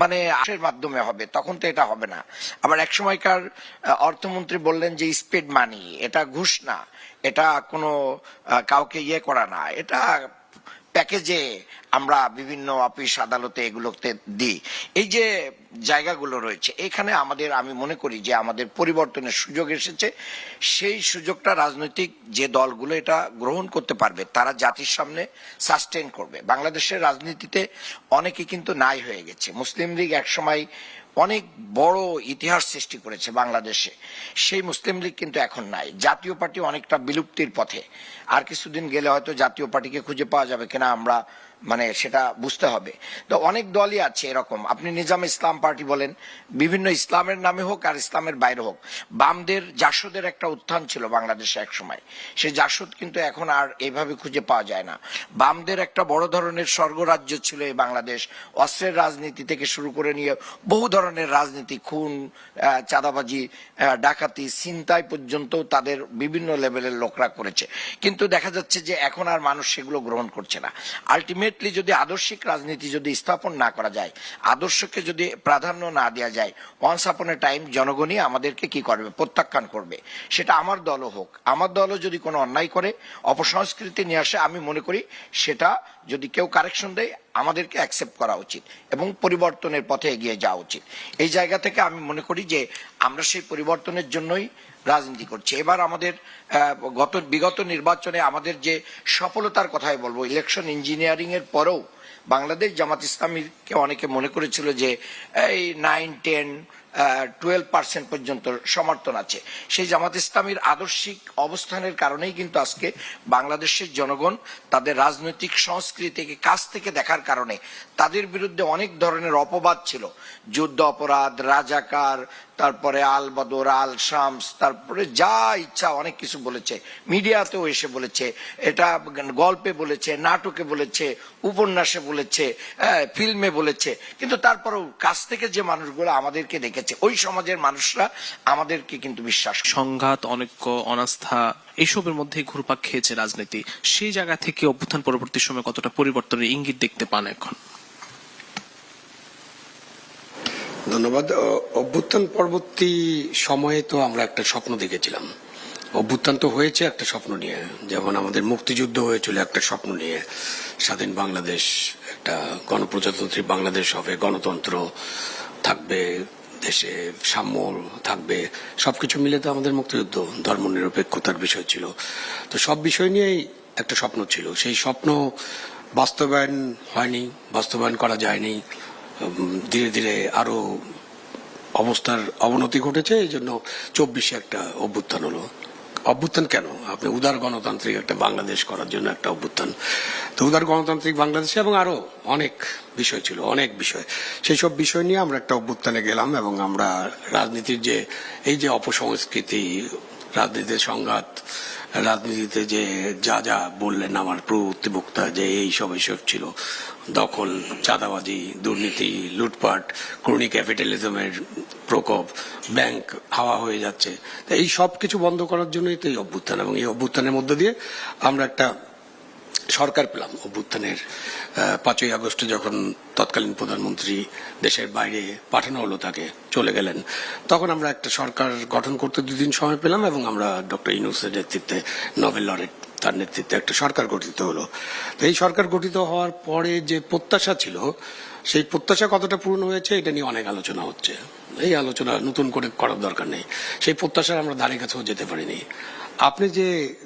মানে আশের মাধ্যমে হবে, তখন তো এটা হবে না। আবার এক সময়কার অর্থমন্ত্রী বললেন যে স্পিড মানি, এটা ঘুষ না, এটা কোনো কাউকে ইয়ে করা না, এটা প্যাকেজে আমরা বিভিন্ন অফিস আদালতে এগুলোতে দিই। এই যে জায়গাগুলো রয়েছে এখানে আমি মনে করি যে আমাদের পরিবর্তনের সুযোগ এসেছে। সেই সুযোগটা রাজনৈতিক যে দলগুলো এটা গ্রহণ করতে পারবে তারা জাতির সামনে সাস্টেন করবে। বাংলাদেশের রাজনীতিতে অনেকে কিন্তু নাই হয়ে গেছে। মুসলিম লীগ একসময় অনেক বড় ইতিহাস সৃষ্টি করেছে বাংলাদেশে, সেই মুসলিম লীগ কিন্তু এখন নাই। জাতীয় পার্টি অনেকটা বিলুপ্তির পথে, আর কিছুদিন গেলে হয়তো জাতীয় পার্টিকে খুঁজে পাওয়া যাবে কিনা আমরা মানে সেটা বুঝতে হবে। তো অনেক দলই আছে এরকম, আপনি নিজাম ইসলাম পার্টি বলেন, বিভিন্ন ইসলামের নামে হোক আর ইসলামের বাইরে হোক। বামদের জাসদের একটা উত্থান ছিল বাংলাদেশে এক সময়, সেই জাসদ কিন্তু এখন আর এইভাবে খুঁজে পাওয়া যায় না। বামদের একটা বড় ধরনের স্বর্গরাজ্য ছিল এই বাংলাদেশ, অস্ত্রের রাজনীতি থেকে শুরু করে নিয়ে বহু ধরনের রাজনীতি, খুন, চাঁদাবাজি, ডাকাতি, ছিনতাই পর্যন্ত তাদের বিভিন্ন লেভেলের লোকরা করেছে। কিন্তু দেখা যাচ্ছে যে এখন আর মানুষ সেগুলো গ্রহণ করছে না। আলটিমেটলি যদি আদর্শিক রাজনীতি যদি স্থাপন না করা যায়, আদর্শকে যদি প্রাধান্য না দেওয়া যায়, ওয়ান্স আপন এ টাইম জনগণই আমাদেরকে কি করবে, প্রত্যাখ্যান করবে। সেটা আমার দলও হোক, আমার দলও যদি কোনো অন্যায় করে, অপসংস্কৃতি নিয়ে আসে, আমি মনে করি সেটা যদি কেউ কারেকশন দেয় আমাদেরকে অ্যাকসেপ্ট করা উচিত এবং পরিবর্তনের পথে এগিয়ে যাওয়া উচিত। এই জায়গা থেকে আমি মনে করি যে আমরা সেই পরিবর্তনের জন্যই রাজনীতি করছি। এবার আমাদের বিগত নির্বাচনে আমাদের যে সফলতার কথাই বলবো, ইলেকশন ইঞ্জিনিয়ারিং এর পরেও বাংলাদেশ জামাত ইসলামীকে অনেকে মনে করেছিল যে এই 9-10-12% পর্যন্ত সমর্থন আছে। সেই জামাত ইসলামীর আদর্শিক অবস্থানের কারণেই কিন্তু আজকে বাংলাদেশের জনগণ তাদের রাজনৈতিক সংস্কৃতিকে কাছ থেকে দেখার কারণে তাদের বিরুদ্ধে অনেক ধরনের অপবাদ ছিল, যুদ্ধ অপরাধ, রাজাকার, তারপরে আল বদর, আল শামস, তারপরে যা ইচ্ছা অনেক কিছু বলেছে, মিডিয়াতেও এসে বলেছে, এটা গল্পে বলেছে, নাটকে বলেছে, উপন্যাসে বলেছে, ফিল্মে বলেছে। কিন্তু তারপরেও কাছ থেকে যে মানুষগুলো আমাদেরকে দেখেছে, ওই সমাজের মানুষরা আমাদেরকে কিন্তু বিশ্বাস করে। সংঘাত, অনৈক্য, অনাস্থা এসবের মধ্যে ঘুরপাক খেয়েছে রাজনীতি। সেই জায়গা থেকে অভ্যুত্থান পরবর্তী সময় কতটা পরিবর্তনের ইঙ্গিত দেখতে পান এখন? ধন্যবাদ। অভ্যুত্থান পরবর্তী সময়ে তো আমরা একটা স্বপ্ন দেখেছিলাম। অভ্যুত্থান তো হয়েছে একটা স্বপ্ন নিয়ে, যেমন আমাদের মুক্তিযুদ্ধ হয়েছিল একটা স্বপ্ন নিয়ে, স্বাধীন বাংলাদেশ, একটা গণপ্রজাতন্ত্রী বাংলাদেশ হবে, গণতন্ত্র থাকবে, দেশে সাম্য থাকবে, সবকিছু মিলে তো আমাদের মুক্তিযুদ্ধ, ধর্মনিরপেক্ষতার বিষয় ছিল। তো সব বিষয় নিয়েই একটা স্বপ্ন ছিল। সেই স্বপ্ন বাস্তবায়ন হয়নি, বাস্তবায়ন করা যায়নি। ধীরে ধীরে আরো অবস্থার অবনতি ঘটেছে, এই জন্য 24-এ একটা অভ্যুত্থান হলো। অভ্যুত্থান কেন? আপনি উদার গণতান্ত্রিক একটা বাংলাদেশ করার জন্য একটা অভ্যুত্থান। তো উদার গণতান্ত্রিক বাংলাদেশে এবং আরো অনেক বিষয় ছিল, অনেক বিষয়, সেই সব বিষয় নিয়ে আমরা একটা অভ্যুত্থানে গেলাম এবং আমরা রাজনীতির যে এই যে অপসংস্কৃতি, রাজনীতির সংঘাত, রাজনীতিতে যে যা যা বললেন আমার পূর্ববর্তী বক্তা, যে এইসব ছিল দখল, চাঁদাবাজি, দুর্নীতি, লুটপাট, ক্রনি ক্যাপিটালিজমের প্রকোপ, ব্যাংক হাওয়া হয়ে যাচ্ছে, এই সব কিছু বন্ধ করার জন্যই তো এই অভ্যুত্থান। এবং এই অভ্যুত্থানের মধ্য দিয়ে আমরা একটা সরকার পেলাম। অভ্যুত্থানের 5ই আগস্টে যখন তৎকালীন প্রধানমন্ত্রী দেশের বাইরে পাঠানো হলো, তাকে চলে গেলেন, তখন আমরা একটা সরকার গঠন করতে 2 দিন সময় পেলাম এবং আমরা ডক্টর ইউনূসের নেতৃত্বে, নোবেল লরেট তার নেতৃত্বে একটা সরকার গঠিত হলো। তো এই সরকার গঠিত হওয়ার পরে যে প্রত্যাশা ছিল, সেই প্রত্যাশা কতটা পূর্ণ হয়েছে এটা নিয়ে অনেক আলোচনা হচ্ছে। এই আলোচনা নতুন করে করার দরকার নেই। সেই প্রত্যাশার আমরা ধারে কাছেও যেতে পারিনি। আপনি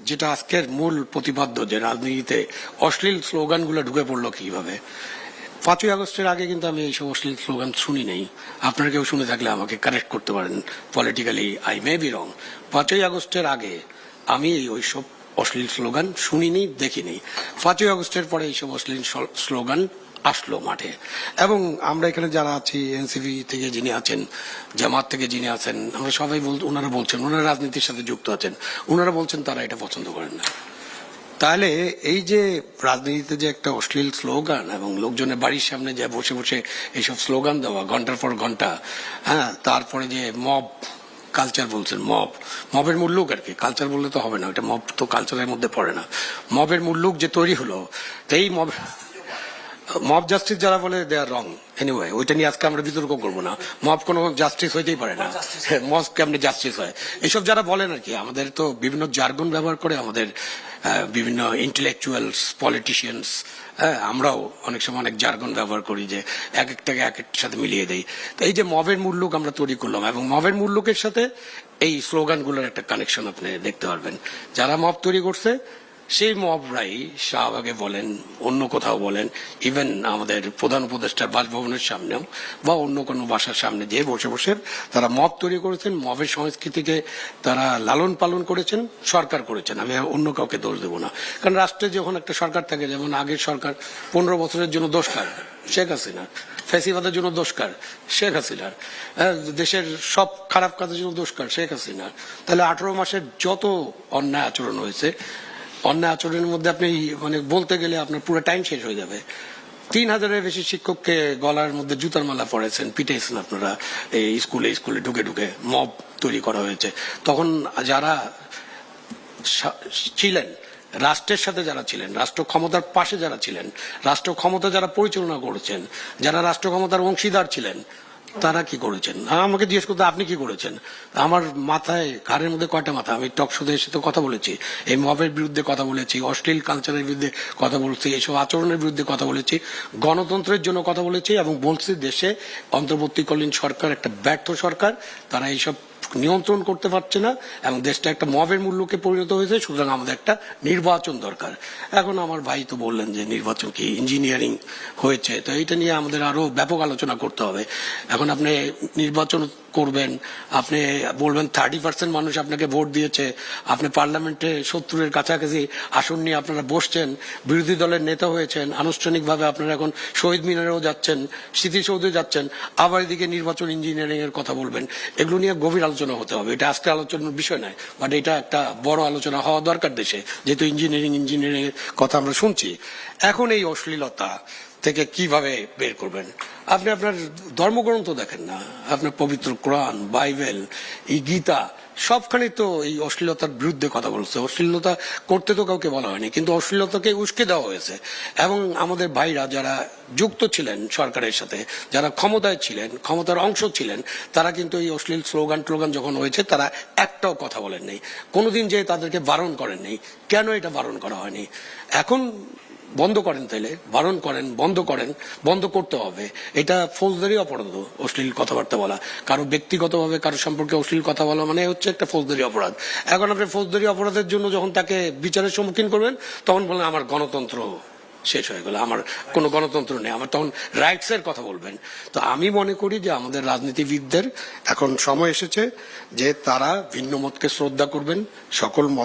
যেটা আজকের মূল প্রতিপাদ্য, যে রাজনীতিতে অশ্লীল স্লোগানগুলো ঢুকে পড়লো কিভাবে, 5ই আগস্টের আগে কিন্তু আমি এইসব অশ্লীল স্লোগান শুনি নেই। আপনারা কেউ শুনে থাকলে আমাকে কারেক্ট করতে পারেন, politically I may be wrong. 5ই আগস্টের আগে আমি ওইসব অশ্লীল স্লোগান শুনিনি, দেখিনি। 5ই আগস্টের পরে এইসব অশ্লীল স্লোগান আসলো মাঠে। এবং আমরা এখানে যারা আছি, এনসিপি থেকে যিনি আছেন, জামাত থেকে যিনি আছেন, আমরা সবাই ওনারা বলছেন, ওনারা রাজনীতির সাথে যুক্ত আছেন, ওনারা বলছেন তারা এটা পছন্দ করেন না। তাহলে এই যে রাজনীতিতে যে একটা অশ্লীল স্লোগান এবং লোকজনের বাড়ির সামনে যে বসে বসে এইসব স্লোগান দেওয়া ঘন্টার পর ঘন্টা, হ্যাঁ, তারপরে যে মব কালচার বলছেন, মবের মূল লুক আর কি, কালচার বললে তো হবে না, ওটা মব তো কালচারের মধ্যে পড়ে না। মবের মূল লুক যে তৈরি হলো, তো এই মব জাস্টিস যারা বলে দে আর রং। এনিওয়ে, ওইটা নিয়ে আজকে আমরা বিতর্ক করবো না। মব কোনো জাস্টিস হইতেই পারে না, মব কেমনি জাস্টিস হয়, এইসব যারা বলেন আর কি। আমাদের তো বিভিন্ন জার্গন ব্যবহার করে আমাদের বিভিন্ন ইন্টেলেকচুয়ালস, পলিটিশিয়ানস, হ্যাঁ, আমরাও অনেক সময় অনেক জার্গন ব্যবহার করি, যে এক একটাকে এক একটার সাথে মিলিয়ে দেই। তো এই যে মবের মূল্যক আমরা তৈরি করলাম, এবং মবের মূল্যকের সাথে এই স্লোগানগুলোর একটা কানেকশন আপনি দেখতে পারবেন। যারা মব তৈরি করছে সেই মবরাই শাহবাগে বলেন, অন্য কোথাও বলেন, ইভেন আমাদের প্রধান উপদেষ্টার বাসভবনের সামনেও বা অন্য কোনো বাসার সামনে যে বসে বসে তারা মব তৈরি করেছেন, মবের সংস্কৃতিকে তারা লালন পালন করেছেন, সরকার করেছেন। আমি অন্য কাউকে দোষ দেবো না, কারণ রাষ্ট্রে যখন একটা সরকার থাকে, যেমন আগের সরকার 15 বছরের জন্য দোষকার শেখ হাসিনা, ফ্যাসিবাদের জন্য দোষকার শেখ হাসিনার, দেশের সব খারাপ কাজের জন্য দোষকার শেখ হাসিনার। তাহলে 18 মাসের যত অন্যায় আচরণ হয়েছে, অন্যায় আচরণের মধ্যে আপনি মানে বলতে গেলে আপনার পুরো টাইম শেষ হয়ে যাবে। 3000-এর বেশি শিক্ষককে গলার মধ্যে জুতার মালা পড়েছেন, পিটাইছেন আপনারা এই স্কুলে ঢুকে ঢুকে। মব তৈরি করা হয়েছে। তখন যারা ছিলেন রাষ্ট্রের সাথে, যারা ছিলেন রাষ্ট্র ক্ষমতার পাশে, যারা ছিলেন রাষ্ট্র ক্ষমতা যারা পরিচালনা করেছেন, যারা রাষ্ট্র ক্ষমতার অংশীদার ছিলেন, তারা কি করেছেন? আমাকে জিজ্ঞেস করতে আপনি কি করেছেন? আমার মাথায়, ঘাড়ের মধ্যে কয়টা মাথা? আমি টক শোতে এসে তো কথা বলেছি, এই মবের বিরুদ্ধে কথা বলেছি, অশ্লীল কালচারের বিরুদ্ধে কথা বলেছি, এইসব আচরণের বিরুদ্ধে কথা বলেছি, গণতন্ত্রের জন্য কথা বলেছি, এবং বলছি দেশে অন্তর্বর্তীকালীন সরকার একটা ব্যর্থ সরকার, তারা এইসব নিয়ন্ত্রণ করতে পারছে না এবং দেশটা একটা মবের মূল্যকে পরিণত হয়েছে। সুতরাং আমাদের একটা নির্বাচন দরকার। এখন আমার ভাই তো বললেন যে নির্বাচন কি ইঞ্জিনিয়ারিং হয়েছে, তো এইটা নিয়ে আমাদের আরো ব্যাপক আলোচনা করতে হবে। এখন আপনি নির্বাচন করবেন, আপনি বলবেন 30% মানুষ আপনাকে ভোট দিয়েছে, আপনি পার্লামেন্টে 70-এর কাছাকাছি আসন নিয়ে আপনারা বসছেন, বিরোধী দলের নেতা হয়েছেন, আনুষ্ঠানিকভাবে আপনারা এখন শহীদ মিনারেও যাচ্ছেন, স্মৃতিসৌধে যাচ্ছেন, আবার এদিকে নির্বাচন ইঞ্জিনিয়ারিং এর কথা বলবেন। এগুলো নিয়ে গভীর আলোচনা হতে হবে। এটা আজকে আলোচনার বিষয় নয়, বাট এটা একটা বড় আলোচনা হওয়া দরকার দেশে, যেহেতু ইঞ্জিনিয়ারিং এর কথা আমরা শুনছি। এখন এই অশ্লীলতা থেকে কিভাবে বের করবেন? আপনি আপনার ধর্মগ্রন্থ দেখেন না, আপনার পবিত্র কোরআন, বাইবেল, এই গীতা, সবখানে তো এই অশ্লীলতার বিরুদ্ধে কথা বলছে। অশ্লীলতা করতে তো কাউকে বলা হয়নি, কিন্তু অশ্লীলতাকে উস্কে দেওয়া হয়েছে। এবং আমাদের ভাইরা যারা যুক্ত ছিলেন সরকারের সাথে, যারা ক্ষমতায় ছিলেন, ক্ষমতার অংশ ছিলেন, তারা কিন্তু এই অশ্লীল স্লোগান যখন হয়েছে তারা একটাও কথা বলেন নাই, কোনোদিন যে তাদেরকে বারণ করেন নাই। কেন এটা বারণ করা হয়নি? এখন বন্ধ করেন, তাইলে বারণ করেন, বন্ধ করতে হবে। এটা ফৌজদারি অপরাধ, অশ্লীল কথাবার্তা বলা, কারো ব্যক্তিগতভাবে কারো সম্পর্কে অশ্লীল কথা বলা মানে হচ্ছে একটা ফৌজদারি অপরাধ। এখন আপনি ফৌজদারি অপরাধের জন্য যখন তাকে বিচারের সম্মুখীন করবেন, তখন বলেন আমার গণতন্ত্র শেষ হয়ে গেল, আমার কোনো গণতন্ত্র নেই, আমার তখন রাইটস এর কথা বলবেন। তো আমি মনে করি যে আমাদের রাজনীতিবিদদের এখন সময় এসেছে যে তারা ভিন্ন মতকে শ্রদ্ধা করবেন, সকল মত